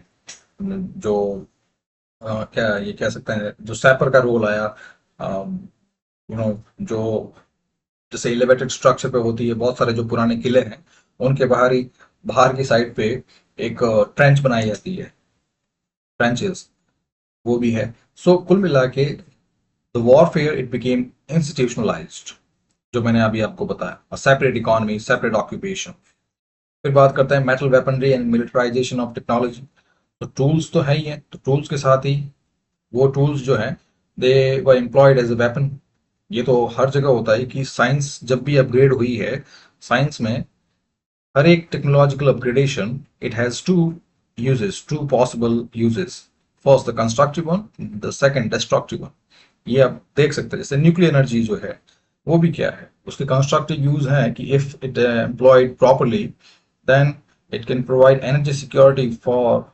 जो क्या ये कह सकते हैं जो सैपर का रोल आया. जो जैसे एलिवेटेड स्ट्रक्चर पे होती है, बहुत सारे जो पुराने किले हैं उनके बाहर की साइड पे एक ट्रेंच बनाई जाती है, ट्रेंचेस, वो भी है. सो कुल मिला के the warfare it became institutionalised, जो मैंने अभी आपको बताया, सेपरेट इकोनॉमी, सेपरेट ऑक्यूपेशन. फिर बात करते हैं metal weaponry and militarisation of technology. तो टूल्स तो है ही है, तो टूल्स के साथ ही वो टूल्स जो हैं they were employed as a weapon. ये तो हर जगह होता है कि साइंस जब भी अपग्रेड हुई है, साइंस में हर एक technological upgradation it has two possible uses. First the constructive one, the second destructive one. ये आप देख सकते हैं. जैसे न्यूक्लियर एनर्जी जो है वो भी क्या है, उसके कंस्ट्रक्टिव यूज है कि if it employed properly then it can provide energy security for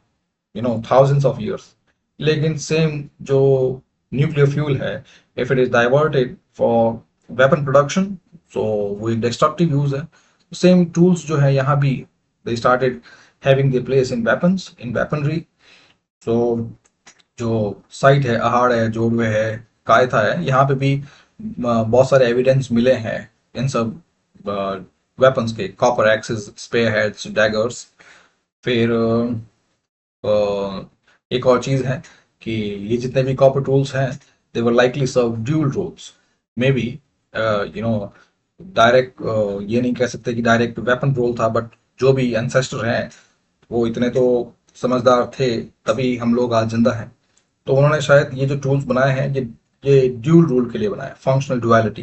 thousands of years. लेकिन सेम जो न्यूक्लियर फ्यूल है, if it is diverted for weapon production, so वो एक डिस्ट्रक्टिव यूज है. सेम टूल्स जो है यहाँ भी they started having their place in weapons, in weaponry. So जो साइट है, अहाड़ है, जोड़वे है, कायथा है, यहाँ पे भी बहुत सारे एविडेंस मिले हैं इन सब वेपन्स के, copper axes, spear heads, daggers. फिर एक और चीज है कि ये जितने भी कॉपर टूल्स हैं, they were likely serve dual roles, may be you know direct, ये नहीं कह सकते कि डायरेक्ट वेपन रोल था, बट जो भी एंसेस्टर हैं वो इतने तो समझदार थे, तभी हम लोग आज जिंदा हैं। तो उन्होंने शायद ये जो टूल्स बनाए हैं, ये ड्यूल रूल के लिए बनाए, फंक्शनल डुअलिटी,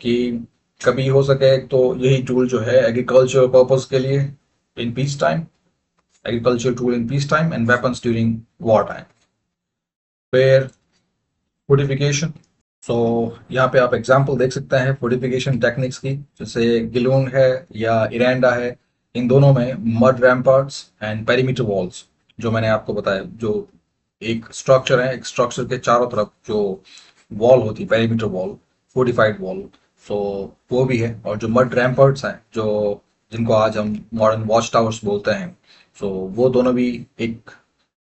कि कभी हो सके तो यही टूल जो है एग्रीकल्चर पर्पस के लिए in peace time, agriculture tool in peace time and weapons during war time. फिर फोर्टिफिकेशन। सो यहाँ पे आप एग्जांपल देख सकते हैं फोर्टिफिकेशन टेक्निक्स की, जैसे गिलोन है या इरेंडा है, इन दोनों में मड रैम्पार्ट्स एंड पेरीमीटर वॉल्स, जो मैंने आपको बताया, जो एक स्ट्रक्चर है, एक स्ट्रक्चर के चारों तरफ जो वॉल होती है, पेरीमीटर वॉल, फोर्टिफाइड वॉल, सो वो भी है। और जो मड रैम्पर्ट्स हैं, जो जिनको आज हम मॉडर्न वॉच टावर्स बोलते हैं, सो वो दोनों भी एक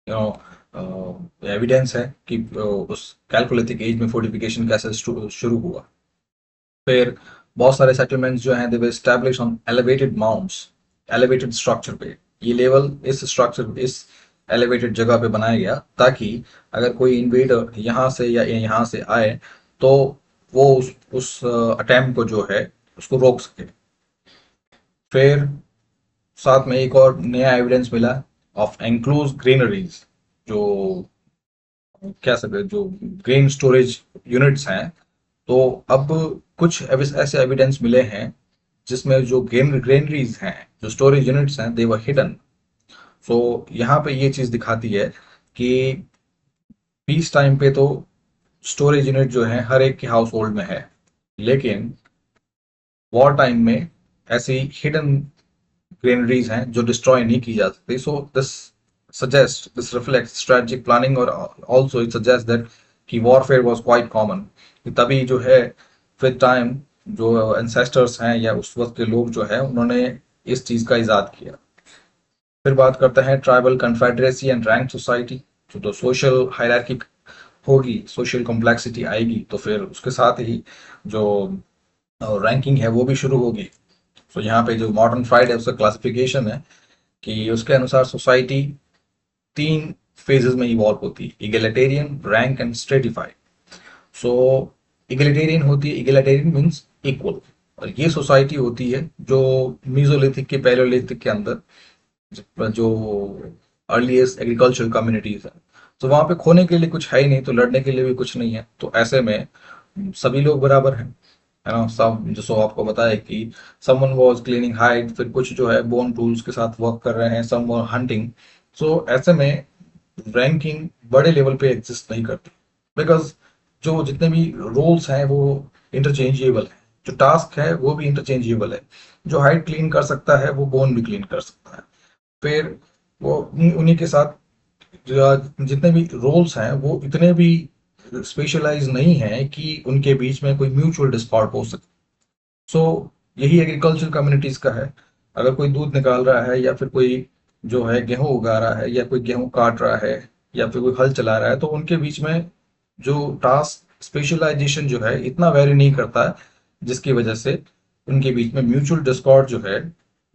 यू नो एविडेंस है कि उस कैलकोलिथिक एज में फोर्टिफिकेशन कैसे शुरू हुआ। फिर बहुत सारे सेटलमेंट्स जो हैं, they were establish on elevated mounts, elevated structure पे। ये लेवल, इस स्ट्रक्चर, इस एलिवेटेड जगह पे बनाया गया ताकि अगर कोई इन्वेडर यहाँ से या यहाँ से आए तो वो उस अटैम्प्ट को जो है उसको रोक सके। फिर साथ में एक और नया एविडेंस मिला ऑफ एंक्लोज ग्रेनरीज, जो क्या सकते जो ग्रेन स्टोरेज यूनिट्स हैं। तो अब कुछ ऐसे एविडेंस मिले हैं जिसमें जो ग्रेनरीज हैं, जो स्टोरेज यूनिट्स हैं, दे वर हिडन। सो यहाँ पे ये चीज दिखाती है कि पीस टाइम पे तो स्टोरेज यूनिट जो है हर एक के हाउस होल्ड में है, लेकिन वॉर टाइम में ऐसी हिडन ग्रेनरीज हैं जो डिस्ट्रॉय नहीं की जा सकती। So this reflect strategic planning, और ऑल्सो इट सजेस्ट दैट कि वॉरफेयर वाज क्वाइट कॉमन। तभी जो है विद टाइम जो एंसेस्टर्स हैं या उस वक्त के लोग जो है, उन्होंने इस चीज का इजाद किया। फिर बात करते हैं tribal confederacy and rank society. तो सोशल हायरार्की होगी, सोशल कॉम्प्लेक्सिटी आएगी, तो फिर उसके साथ ही जो रैंकिंग है वो भी शुरू होगी। तो यहाँ पे जो मॉडर्न फ्राइड है उसका क्लासिफिकेशन है कि उसके अनुसार सोसाइटी 3 फेजेस में इवॉल्व होती है, इगलिटेरियन, रैंक एंड स्ट्रेटिफाइड। सो इगलिटेरियन होती है, इगलिटेरियन मीन्स इक्वल, और ये सोसाइटी होती है जो मीजोलिथिक के पैलियोलिथिक के अंदर जो अर्लीस्ट एग्रीकल्चरल कम्युनिटीज है। तो वहां पे खोने के लिए कुछ है ही नहीं, तो लड़ने के लिए भी कुछ नहीं है, तो ऐसे में सभी लोग बराबर हैं, है ना। सब जैसे आपको बताया कि समवन वाज क्लीनिंग हाइड, फिर कुछ जो है बोन टूल्स के साथ वर्क कर रहे हैं, सम वर हंटिंग। सो ऐसे में रैंकिंग बड़े लेवल पे एग्जिस्ट नहीं करती, बिकॉज जो जितने भी रोल्स हैं वो इंटरचेंजेबल है, जो टास्क है वो भी इंटरचेंजेबल है। जो हाइड क्लीन कर सकता है वो बोन भी क्लीन कर सकता है। फिर वो उन्हीं के साथ जितने भी रोल्स हैं वो इतने भी स्पेशलाइज नहीं है कि उनके बीच में कोई म्यूचुअल डिस्कॉर्ड हो सके। सो यही एग्रीकल्चर कम्युनिटीज का है। अगर कोई दूध निकाल रहा है, या फिर कोई जो है गेहूं उगा रहा है, या कोई गेहूं काट रहा है, या फिर कोई हल चला रहा है, तो उनके बीच में जो टास्क स्पेशलाइजेशन जो है इतना वेरी नहीं करता है, जिसकी वजह से उनके बीच में म्यूचुअल डिस्कॉर्ड जो है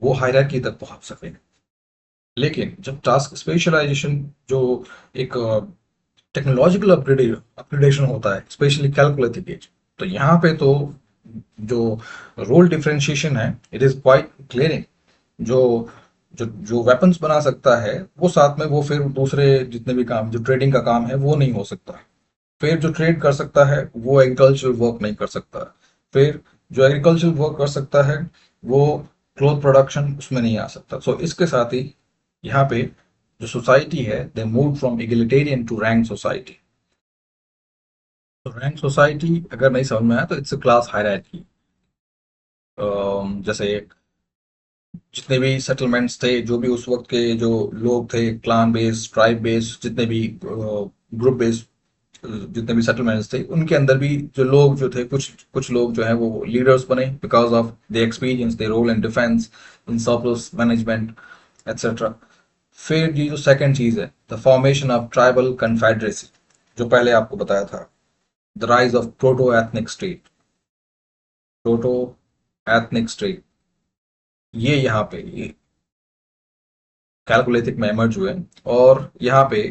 वो हायरार्की तक पहुंच सके। लेकिन जब टास्क स्पेशलाइजेशन जो एक टेक्नोलॉजिकल अपग्रेडेशन होता है, स्पेशली कैलकुलेटिव एज, तो यहाँ पे तो जो रोल डिफरेंशिएशन है, इट इज क्वाइट क्लियरिंग। जो जो जो वेपन्स बना सकता है वो साथ में वो फिर दूसरे जितने भी काम, जो ट्रेडिंग का काम है वो नहीं हो सकता। फिर जो ट्रेड कर सकता है वो एग्रीकल्चर वर्क नहीं कर सकता। फिर जो एग्रीकल्चर वर्क कर सकता है वो क्लोथ प्रोडक्शन उसमें नहीं आ सकता। सो इसके साथ ही यहाँ पे जो सोसाइटी है, they move from egalitarian to rank society. तो रैंक सोसाइटी अगर नहीं समझ में आया तो इट्स अ क्लास हायरार्की। जैसे जितने भी सेटलमेंट्स थे, जो भी उस वक्त के जो लोग थे, क्लान बेस्ड, ट्राइब बेस्ड, जितने भी ग्रुप बेस्ड जितने भी सेटलमेंट्स थे उनके अंदर भी जो लोग जो थे, कुछ कुछ लोग जो है वो लीडर्स बने because of the experience, the role in defence, in surplus management etcetera. फिर ये जो सेकंड चीज है, the formation of tribal confederacy, जो पहले आपको बताया था, the rise of proto ethnic state, proto ethnic state, ये यहाँ पे ये कैलकुलेटिक में इमर्ज हुए। और यहाँ पे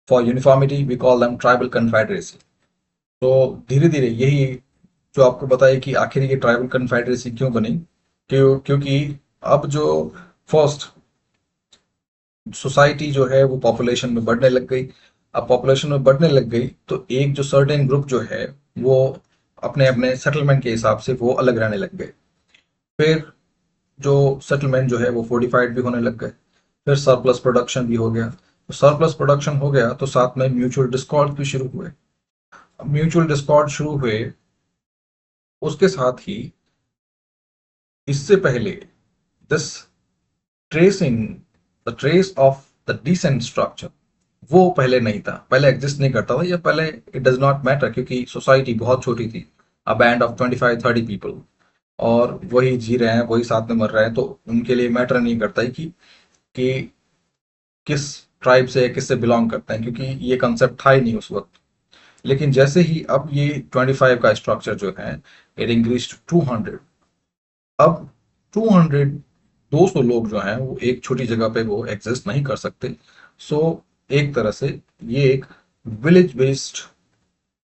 for uniformity we call them tribal confederacy. तो धीरे धीरे यही जो आपको बताया कि आखिर ये ट्राइबल कन्फेडरेसी क्यों बनी, क्योंकि अब जो फर्स्ट सोसाइटी जो है वो पॉपुलेशन में बढ़ने लग गई। अब पॉपुलेशन में बढ़ने लग गई तो एक जो सर्टेन ग्रुप जो है वो अपने अपने सेटलमेंट के हिसाब से वो अलग रहने लग गए। फिर जो सेटलमेंट जो है वो फोर्टिफाइड भी होने लग गए। फिर सरप्लस प्रोडक्शन भी हो गया। तो सरप्लस प्रोडक्शन हो गया तो साथ में म्यूचुअल डिस्कॉर्ड भी शुरू हुए। अब म्यूचुअल डिस्कॉर्ड शुरू हुए, उसके साथ ही इससे पहले this tracing the trace of the descent structure, वो पहले नहीं था, पहले एग्जिस्ट नहीं करता था, या पहले इट डज नॉट मैटर क्योंकि सोसाइटी बहुत छोटी थी, अ बैंड ऑफ 25-30 पीपल, और वही जी रहे हैं, वही साथ में मर रहे हैं, तो उनके लिए मैटर नहीं करता है कि किस ट्राइब से किससे बिलोंग करते हैं, क्योंकि ये कंसेप्ट था ही नहीं उस वक्त। लेकिन जैसे ही अब ये 25 का स्ट्रक्चर जो है इट इंक्रीज टू 200। अब 200, 200 लोग जो हैं वो एक छोटी जगह पे वो एग्जिस्ट नहीं कर सकते। सो एक तरह से ये एक विलेज बेस्ड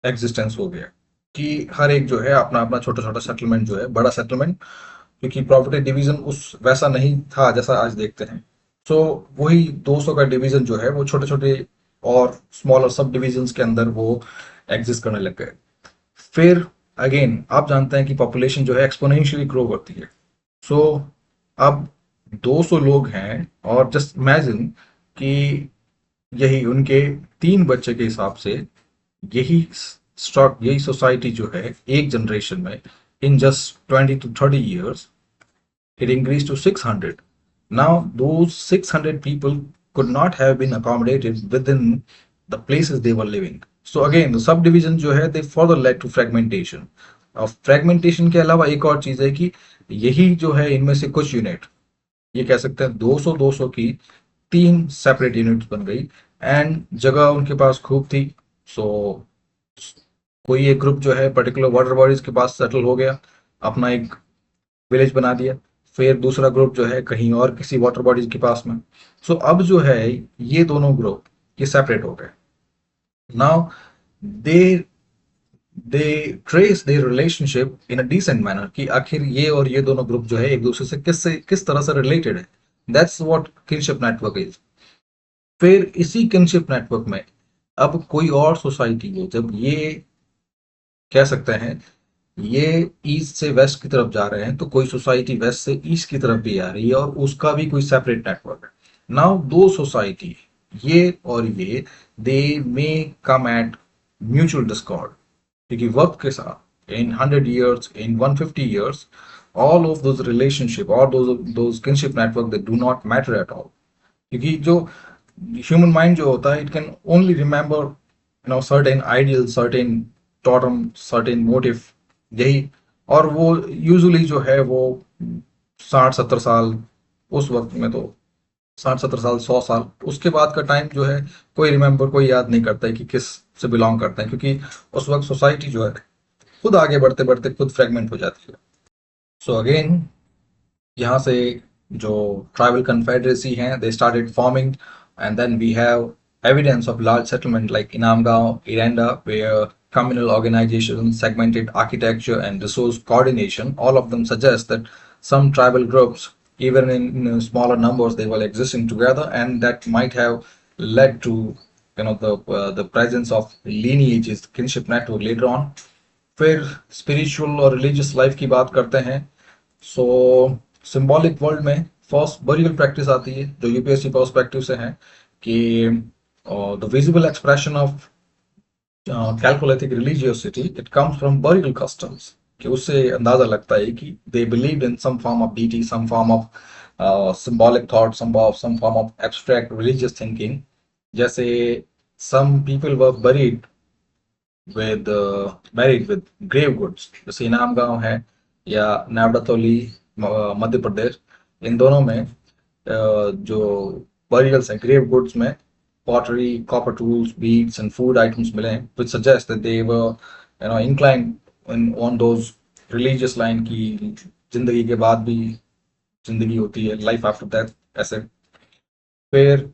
एग्जिस्टेंस हो गया कि हर एक जो है अपना अपना छोटा छोटा सेटलमेंट जो है, बड़ा सेटलमेंट, क्योंकि प्रॉपर्टी डिवीजन उस वैसा नहीं था जैसा आज देखते हैं। सो वही 200 का डिवीजन जो है वो छोटे छोटे और स्मॉलर सब डिविजन्स के अंदर वो एग्जिस्ट करने लग गए। फिर अगेन आप जानते हैं कि पॉपुलेशन जो है एक्सपोनेंशियली ग्रो करती है। सो अब 200 लोग हैं और जस्ट इमेजिन कि यही उनके 3 बच्चे के हिसाब से यही स्टॉक, यही सोसाइटी जो है एक जनरेशन में, in just 20 to 30 years it increased to 600. Now those 600 people could not have been accommodated within the places they were living. So again the subdivision जो है they further led to fragmentation. और fragmentation के अलावा एक और चीज है कि यही जो है इनमें से कुछ यूनिट, ये कह सकते हैं 200 की 3 सेपरेट यूनिट्स बन गई, एंड जगह उनके पास खूब थी। सो कोई एक ग्रुप जो है पर्टिकुलर वाटर बॉडीज के पास सेटल हो गया, अपना एक विलेज बना दिया। फिर दूसरा ग्रुप जो है कहीं और किसी वाटर बॉडीज के पास में। सो अब जो है ये दोनों ग्रुप ये सेपरेट हो गए। Now they they trace their relationship in a descent manner कि आखिर ये और ये दोनों ग्रुप जो है एक दूसरे से किस तरह से रिलेटेड है। That's what kinship network is. फिर इसी किनशिप नेटवर्क में अब कोई और सोसाइटी है, जब ये कह सकते हैं ये ईस्ट से वेस्ट की तरफ जा रहे हैं, तो कोई सोसाइटी वेस्ट से ईस्ट की तरफ भी आ रही है और उसका भी कोई सेपरेट नेटवर्क है। नाउ दो सोसाइटी, ये और ये, दे मे कम एट म्यूचुअल डिस्कॉर्ड, क्योंकि वक्त के साथ इन 100 years, in 150 years, all of those relationship or those kinship network they do not matter at all। क्योंकि जो ह्यूमन माइंड जो होता है it can only remember certain ideal, certain Tatum, certain motive, यही। और वो यूजुअली जो है वो 60-70 साल, उस वक्त में तो 60-70 साल, 100 साल, उसके बाद का टाइम जो है कोई रिमेंबर, कोई याद नहीं करता है कि किस से बिलोंग करते हैं, क्योंकि उस वक्त सोसाइटी जो है खुद आगे बढ़ते बढ़ते खुद फ्रेगमेंट हो जाती है। सो अगेन यहाँ से जो ट्राइबल कन्फेडरेसी हैं they started forming, and then we have evidence of large settlement like Inamgaon, Iranda, where communal organization, segmented architecture, and resource coordination, all of them suggest that some tribal groups, even in smaller numbers, they were existing together, and that might have led to the presence of lineages, kinship network later on. फिर spiritual और religious life की बात करते हैं। So symbolic world में first burial practice आती है जो यूपीएससी पर्सपेक्टिव से है कि the visible expression of chalcolithic religiosity it comes from burial customs, कि उससे अंदाजा लगता है कि they believe in some form of deity, some form of symbolic thought, some form of abstract religious thinking. जैसे some people were buried with grave goods. जैसे इनाम गांव है या नावड़तोली मध्य प्रदेश, इन दोनों में जो burials हैं grave goods में pottery, copper tools, beads and food items मिले हैं, which suggests that they were inclined on those religious line की जिंदगी के बाद भी जिंदगी होती है, लाइफ आफ्टर डेथ, ऐसे। फिर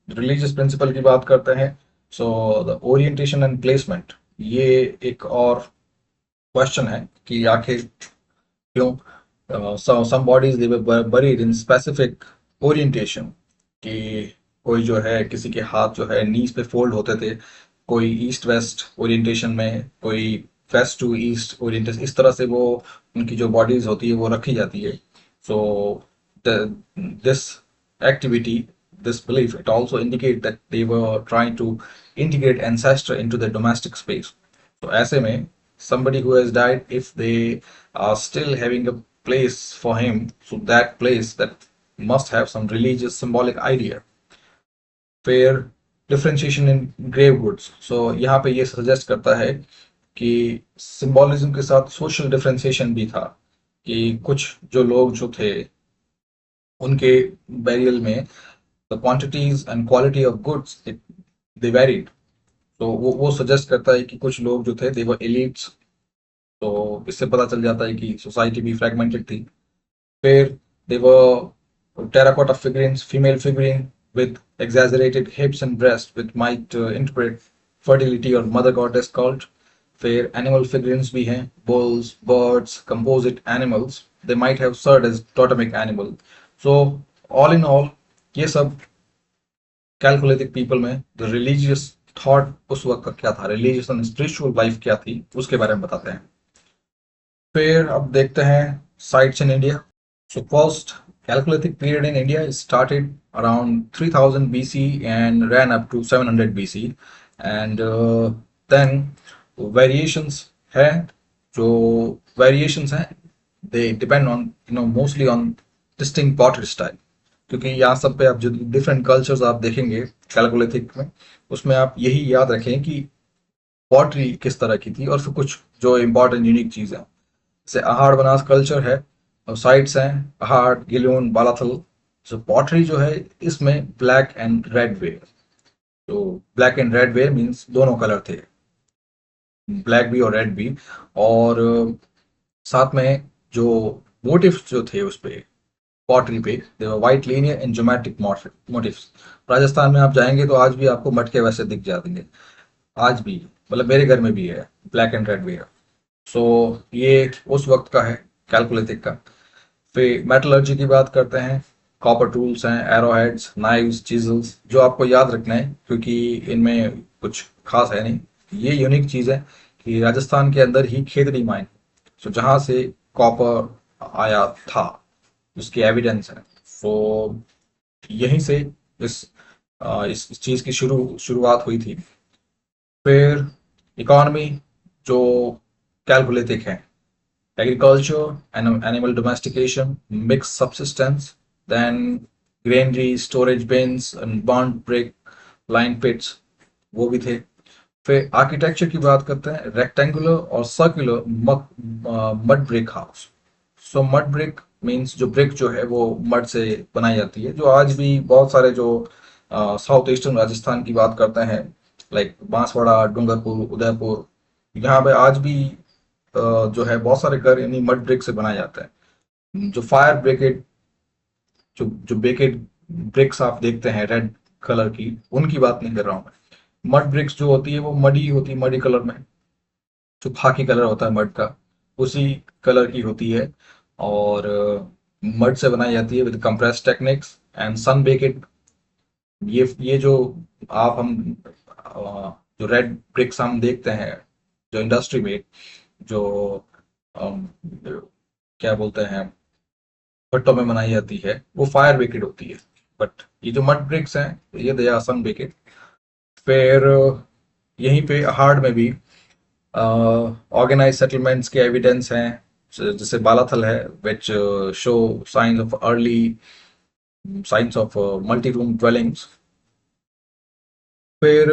रिलीजियस प्रिंसिपल की बात करते हैं। So the orientation and placement, ये एक और क्वेश्चन है कि आखिर क्यों some bodies they were buried in specific orientation, कि कोई जो है किसी के हाथ जो है नीज पे फोल्ड होते थे, कोई ईस्ट वेस्ट ओरिएंटेशन में, कोई वेस्ट टू ईस्ट ओरिएंटेशन, इस तरह से वो उनकी जो बॉडीज होती है वो रखी जाती है। So this activity, this belief, it also indicates that they were trying to integrate ancestor into the domestic space. So ऐसे में somebody who has died, if they are still having a place for him, so that place that must have some religious symbolic idea. फिर differentiation इन grave goods, सो यहाँ पे ये suggest करता है कि symbolism के साथ सोशल डिफरेंशिएशन भी था, कि कुछ जो लोग जो थे उनके बैरियल में the quantities and quality of goods they varied. तो वो सजेस्ट करता है कि कुछ लोग जो थे दे वर एलिट्स, तो इससे पता चल जाता है कि सोसाइटी भी फ्रेगमेंटेड थी। फिर they were terracotta figurings, female figuring with exaggerated hips and breasts, which might interpret fertility or mother goddess cult. फिर animal figurines भी हैं, bulls, birds, composite animals. They might have served as totemic animal. So all in all, ये सब chalcolithic people में the religious thought उस वक्त का क्या था, रिलीजियस एंड स्पिरिचुअल लाइफ क्या थी, उसके बारे में बताते हैं। फिर अब देखते हैं sites in India. So first Chalcolithic period in India started around 3000 BC and ran up to 700 BC, and then variations है, जो variations हैं they depend on mostly on distinct pottery style, क्योंकि यहाँ सब पे आप जो डिफरेंट कल्चर्स आप देखेंगे कैलकोलिथिक में, उसमें आप यही याद रखें कि पॉटरी किस तरह की थी, और फिर कुछ जो इम्पोर्टेंट यूनिक चीज़ है, जैसे आहाड़ बनास कल्चर है और साइट्स हैं आहाड़, गिलोन, बालाथल। जो पॉटरी जो है इसमें ब्लैक एंड रेड वेयर, तो black and red ware means दोनों कलर थे, ब्लैक भी और रेड भी, और साथ में जो मोटिव्स जो थे उस पे पॉटरी पे, they were white linear and geometric motifs. Rajasthan में आप जाएंगे तो आज भी आपको मटके वैसे दिख जाएंगे, आज भी, मतलब मेरे घर में भी है ब्लैक एंड रेड वेयर। सो ये उस वक्त का है कैलकोलिथिक का। फिर मेटलर्जी की बात करते हैं, कॉपर टूल्स हैं, एरोहेड्स, नाइव्स, चिजल्स, जो आपको याद रखना है क्योंकि इनमें कुछ खास है नहीं। ये यूनिक चीज़ है कि राजस्थान के अंदर ही खेतड़ी माइन, सो जहाँ से कॉपर आया था उसकी एविडेंस है। सो यहीं से इस इस चीज़ की शुरुआत हुई थी। फिर इकोनॉमी जो कैलकुलेटिक है, agriculture and animal domestication, mixed subsistence, then granary, storage bins and burnt brick, line pits, वो भी थे। फिर आर्किटेक्चर की बात करते हैं, रेक्टेंगुलर और सर्कुलर मड ब्रिक हाउस। सो मड ब्रिक मीन्स जो ब्रिक जो है वो मड से बनाई जाती है, जो आज भी बहुत सारे जो साउथ ईस्टर्न राजस्थान की बात करते हैं, लाइक बांसवाड़ा, डूंगरपुर, उदयपुर, यहाँ पे आज भी जो है बहुत सारे घर यानी मड ब्रिक से बनाए जाते हैं। जो फायर ब्रिकेट, जो ब्रिकेट ब्रिक्स आप देखते हैं रेड कलर की, उनकी बात नहीं कर रहा हूँ मैं। मड ब्रिक्स जो होती है वो मडी होती है, मडी कलर में, जो खाकी कलर होता है मड का, उसी कलर की होती है, और मड से बनाई जाती है विद कंप्रेस टेक्निक्स एंड सन बेकेड। ये जो आप हम जो रेड ब्रिक्स हम देखते हैं जो इंडस्ट्री में, जो अम, क्या बोलते हैं भट्टों में बनाई जाती है, वो फायर बेकेड होती है। बट ये जो मड ब्रिक्स हैं ये दे आर सन बेकेड। फिर यहीं पे हार्ड में भी ऑर्गेनाइज सेटलमेंट्स के एविडेंस हैं, जैसे बालाथल है which show science of early signs of multi room dwellings. फिर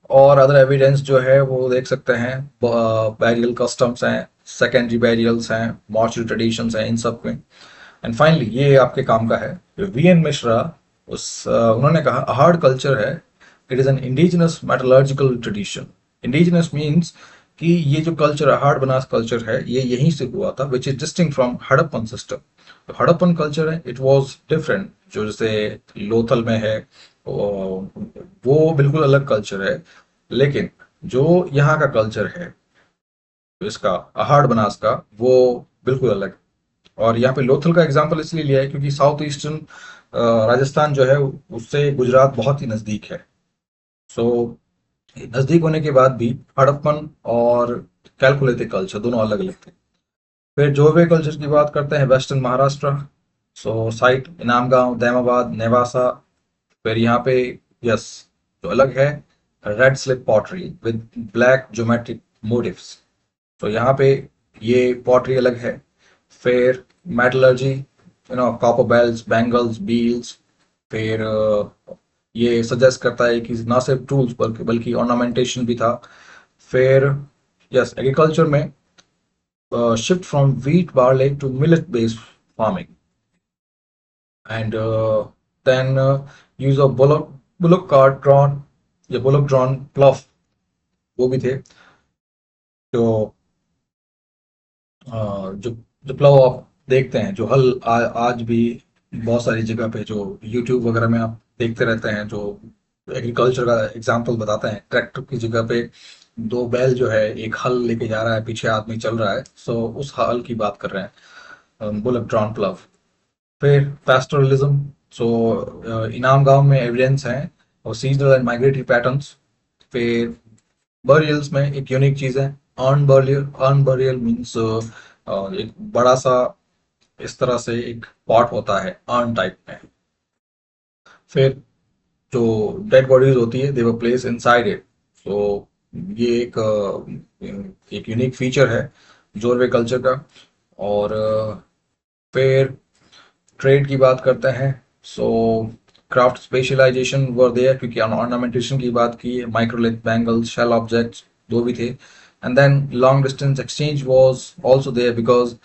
और अदर एविडेंस जो है वो देख सकते हैं, बैरियल कस्टम्स हैं, सेकेंडरी बैरियल्स हैं, मॉर्चरी ट्रेडिशंस हैं, इन सब में। एंड फाइनली ये आपके काम का है, वी एन मिश्रा, उन्होंने कहा हार्ड कल्चर है, it is an indigenous metallurgical tradition. Indigenous means कि ये जो कल्चर है, हार्ड बनास कल्चर है, ये यहीं से हुआ था, which is distinct from Harappan system. Harappan culture है, इट वाज डिफरेंट, जो जैसे लोथल में है, वो बिल्कुल अलग कल्चर है। लेकिन जो यहाँ का कल्चर है, इसका हार्ड बनास का, वो बिल्कुल अलग। और यहाँ पे लोथल का एग्जांपल इसलिए लिया है क्योंकि साउथ ईस्टर्न राजस्थान जो है उससे गुजरात बहुत ही नज़दीक है। सो नज़दीक होने के बाद भी हड़प्पन और कैलकुलेटिव कल्चर दोनों अलग अलग थे। फिर जोवे कल्चर की बात करते हैं, वेस्टर्न महाराष्ट्र। सो साइट इनाम गांव, दैमाबाद, नेवासा। फिर यहाँ पे यस, जो अलग है, red slip pottery with black geometric motifs. तो यहाँ पे ये पॉटरी अलग है। फिर metallurgy, copper bells, bangles, beads. फिर ये सजेस्ट करता है कि ना सिर्फ टूल्स बल्कि ऑर्नामेंटेशन भी था। फिर यस, एग्रीकल्चर में shift from wheat barley to millet based farming. And then use of bullock cart drawn या बुलक ड्रॉन प्लफ, वो भी थे। जो जो जो प्लव आप देखते हैं, जो हल आज भी बहुत सारी जगह पे जो यूट्यूब वगैरह में आप देखते रहते हैं, जो एग्रीकल्चर का एग्जांपल बताते हैं, ट्रैक्टर की जगह पे दो बैल जो है, एक हल लेके जा रहा है, पीछे आदमी चल रहा है, सो उस हल की बात कर रहे हैं, बुलक ड्रॉन प्लव। फिर पैस्टोरलिज्म, सो इनाम गांव में एविडेंस है और सीजनल एंड माइग्रेटरी पैटर्न्स। फिर बरियल्स में एक यूनिक चीज है, earn burial. Earn burial means एक बड़ा सा इस तरह से एक पॉट होता है अर्न टाइप में। फिर जो डेड बॉडीज होती है, दे वर प्लेस इनसाइड इट। सो ये एक यूनिक फीचर है जोरवे कल्चर का। और फिर ट्रेड की बात करते हैं। सो क्राफ्ट स्पेशलाइजेशन वर देयर, क्योंकि ऑर्नामेंटेशन की बात की, माइक्रोलिथ, बैंगल्स, शेल ऑब्जेक्ट्स, दो भी थे। And then long distance exchange was also there, because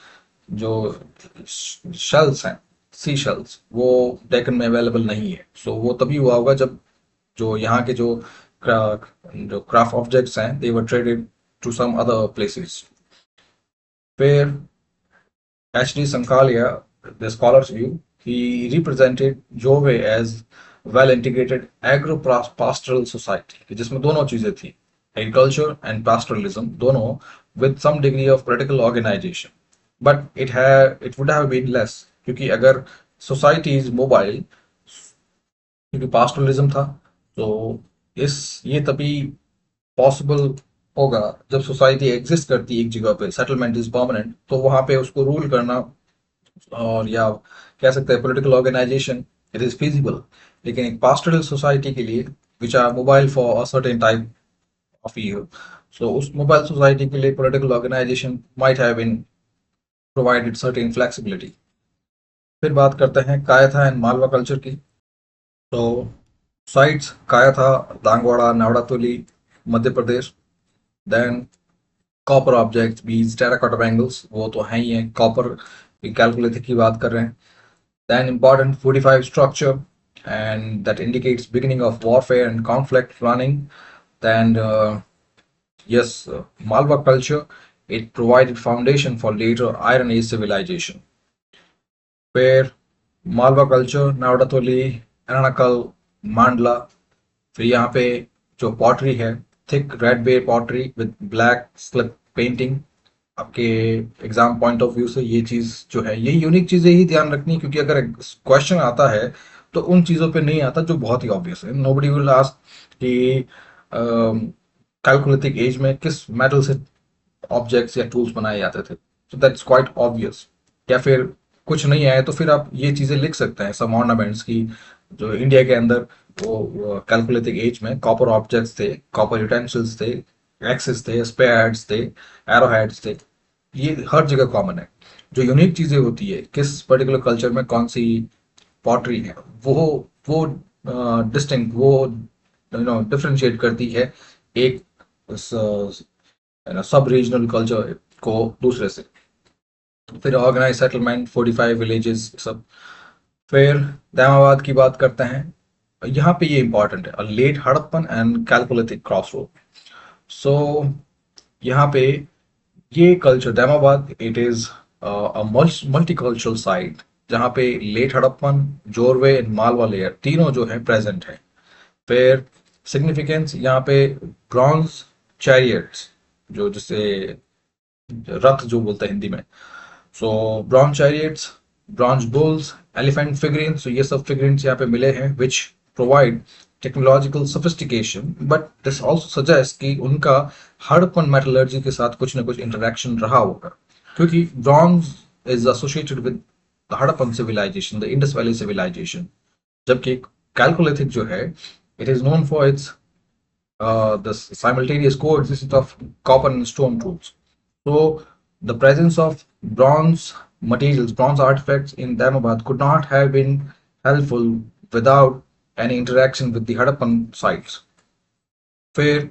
जो शेल्स हैं, सी शेल्स, वो डेक्कन में अवेलेबल नहीं है। सो वो तभी हुआ होगा जब जो यहाँ के जो क्राफ्ट ऑब्जेक्ट्स हैं, they were traded to some other places. फिर H D Sankalia, the scholar's view, he represented Jove as well-integrated agro-pastoral society, कि जिसमें दोनों चीजें थी, agriculture and pastoralism, दोनों with some degree of political organization. But it would have been less, क्योंकि अगर society is mobile, क्योंकि pastoralism था, तो ये तभी पॉसिबल होगा जब सोसाइटी एग्जिस्ट करती है एक जगह पे, सेटलमेंट इज परमानेंट, तो वहां पे उसको रूल करना, और या कह सकते हैं political organisation, it is feasible. लेकिन एक पास्टोरल सोसाइटी के लिए, which are mobile for a certain type of year, so उस मोबाइल सोसाइटी के लिए political organisation might have been provided certain flexibility. फिर बात करते हैं कायथा एंड मालवा कल्चर की। तो sites Kayatha, दांगवाड़ा, नावड़ातुली, Madhya Pradesh. Than copper objects, बीज, टेराकोटा बैंगल्स, वो तो है ही है, कॉपर कैलकुलेटर की बात कर रहे हैं। Then important 45 structure, and that indicates beginning of warfare and conflict planning. Then yes, Malwa culture, it provided foundation for later Iron Age civilization. Where Malwa culture, Navdatoli, Aranakal, Mandla, फिर यहाँ पे जो pottery है, thick red ware pottery with black slip painting. आपके exam point of view से ये चीज जो है, ये यूनिक चीजें ही ध्यान रखनी, क्योंकि अगर क्वेश्चन आता है तो उन चीजों पे नहीं आता जो बहुत ही ऑब्वियस है। नोबडी विल आस्क कि कैलकुलेटिक एज में किस मेटल से ऑब्जेक्ट्स या टूल्स बनाए जाते थे, सो दैट्स क्वाइट ऑब्वियस। या फिर कुछ नहीं आया तो फिर आप ये चीजें लिख सकते हैं, सम ऑर्नामेंट्स की, जो इंडिया के अंदर वो कैलकुलेटिव एज में कॉपर ऑब्जेक्ट्स थे, कॉपर यूटेंसिल्स थे, एक्सेस थे, स्पेयर्स थे, एरोहेड्स थे, ये हर जगह कॉमन है। जो यूनिक चीजें होती है किस पर्टिकुलर कल्चर में कौन सी पॉटरी है, वो डिस्टिंक्ट, वो डिफरेंशिएट करती है एक सब रीजनल कल्चर को दूसरे से। फिर ऑर्गेनाइज सेटलमेंट, 45 विलेजेस सब। फिर दामाबाद की बात करते हैं, यहाँ पे ये इंपॉर्टेंट है, late Harappan and chalcolithic cross road. So यहाँ पे ये culture Daimabad, it is multicultural site, जहाँ पे late Harappan, Jorwe and Malwa layer तीनों जो है प्रेजेंट है। फिर सिग्निफिकेंस यहाँ पे ब्रॉन्ज चैरियट्स, जो जिसे रथ जो बोलते हैं हिंदी में, so bronze chariots, bronze bulls, elephant figurines, तो ये सब फिगरीन्स यहाँ पे मिले हैं which provide technological sophistication, but this also suggest कि उनका हड़प्पन मेटलर्जी के साथ कुछ ना कुछ इंटरेक्शन रहा होगा, क्योंकि bronze is associated with the Harappan civilization, the Indus valley civilization, जबकि कैलकुलेथिक जो है, it is known for its the simultaneous coexistence of copper and stone tools. So the presence of bronze materials, bronze artifacts in Damabad could not have been helpful without any interaction with the Harappan sites. Where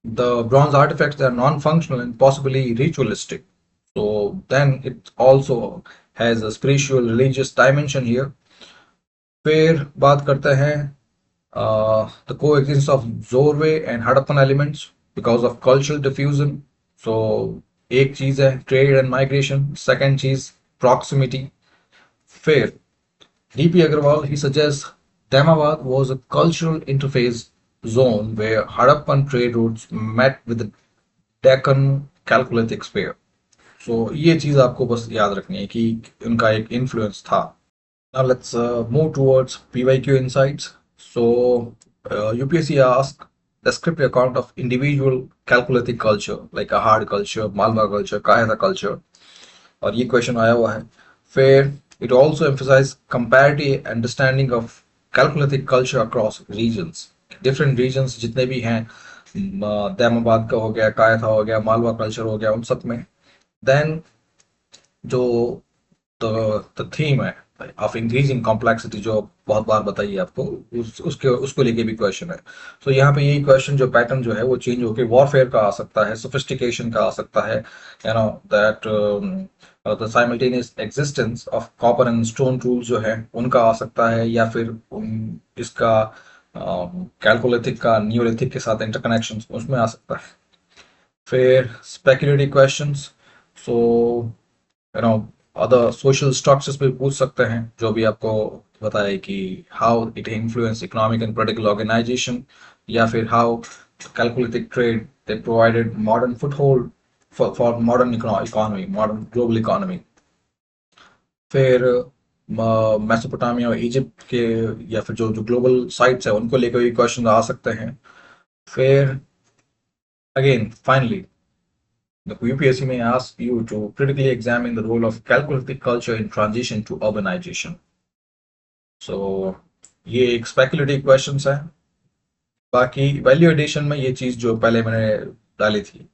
the bronze artifacts are non-functional and possibly ritualistic. So then it also has a spiritual religious dimension here. फिर बात करते हैं the coexistence of Zorwe and Harappan elements because of cultural diffusion. So एक चीज है trade and migration, second चीज proximity. फिर DP Agarwal, he suggests Damawad was a cultural interface zone where Harappan trade routes met with the Deccan Chalcolithic sphere. So ये चीज आपको बस याद रखनी है कि उनका एक influence था. Now let's move towards PYQ insights. So UPSC asked descriptive account of individual calculative culture like a hard culture, Malwa culture, Kaheta culture, और ये क्वेश्चन आया हुआ है. फिर it also emphasized comparative understanding of calculative culture across regions. Different regions जितने भी हैं, दैमाबाद का हो गया, कायथा हो गया, मालवा कल्चर हो गया, उन सब में. देन जो द थीम है ऑफ इंक्रीजिंग कॉम्प्लेक्सिटी, जो बहुत बार बताइए आपको, उसको लेके भी क्वेश्चन है. तो यहाँ पे यही क्वेश्चन जो पैटर्न जो है वो चेंज होके वॉरफेयर का आ सकता है, सोफिस्टिकेशन का आ सकता है, you know that the simultaneous existence of copper and stone tools जो है उनका आ सकता है, या फिर इसका कैलकुलेटिक का नियोलिथिक के साथ इंटरकनेक्शन उसमें आ सकता है. फिर speculative questions, so you know other social structures पे पूछ सकते हैं, जो भी आपको बताए कि how it influence economic and political organization, या फिर how chalcolithic trade they provided modern foothold for modern economy, modern global economy. फिर मेसोपोटामिया और इजिप्ट के, या फिर जो जो ग्लोबल साइट्स है उनको लेकर भी क्वेश्चन आ सकते हैं. फिर again finally the UPSC may ask you to critically examine the role of calculative culture in transition to urbanization. So ये एक speculative questions है. बाकी वैल्यू एडिशन में ये चीज जो पहले मैंने डाली थी,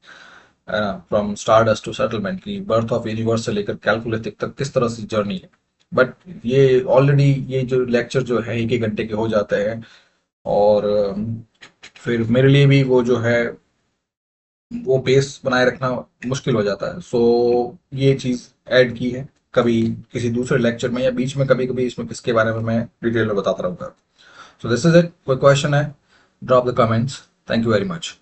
फ्रॉम स्टारडस्ट टू सेटलमेंट की बर्थ ऑफ यूनिवर्स से लेकर कैलकुलेटिव तक किस तरह से जर्नी है, बट ये ऑलरेडी ये जो लेक्चर जो है 1 1 घंटे के हो जाते हैं, और फिर मेरे लिए भी वो जो है वो पेस बनाए रखना मुश्किल हो जाता है. सो ये चीज ऐड की है, कभी किसी दूसरे लेक्चर में या बीच में कभी कभी इसमें इसके बारे में मैं डिटेल में बताता रहूंगा. So this is it. कोई क्वेश्चन है, drop the comments. Thank you very much.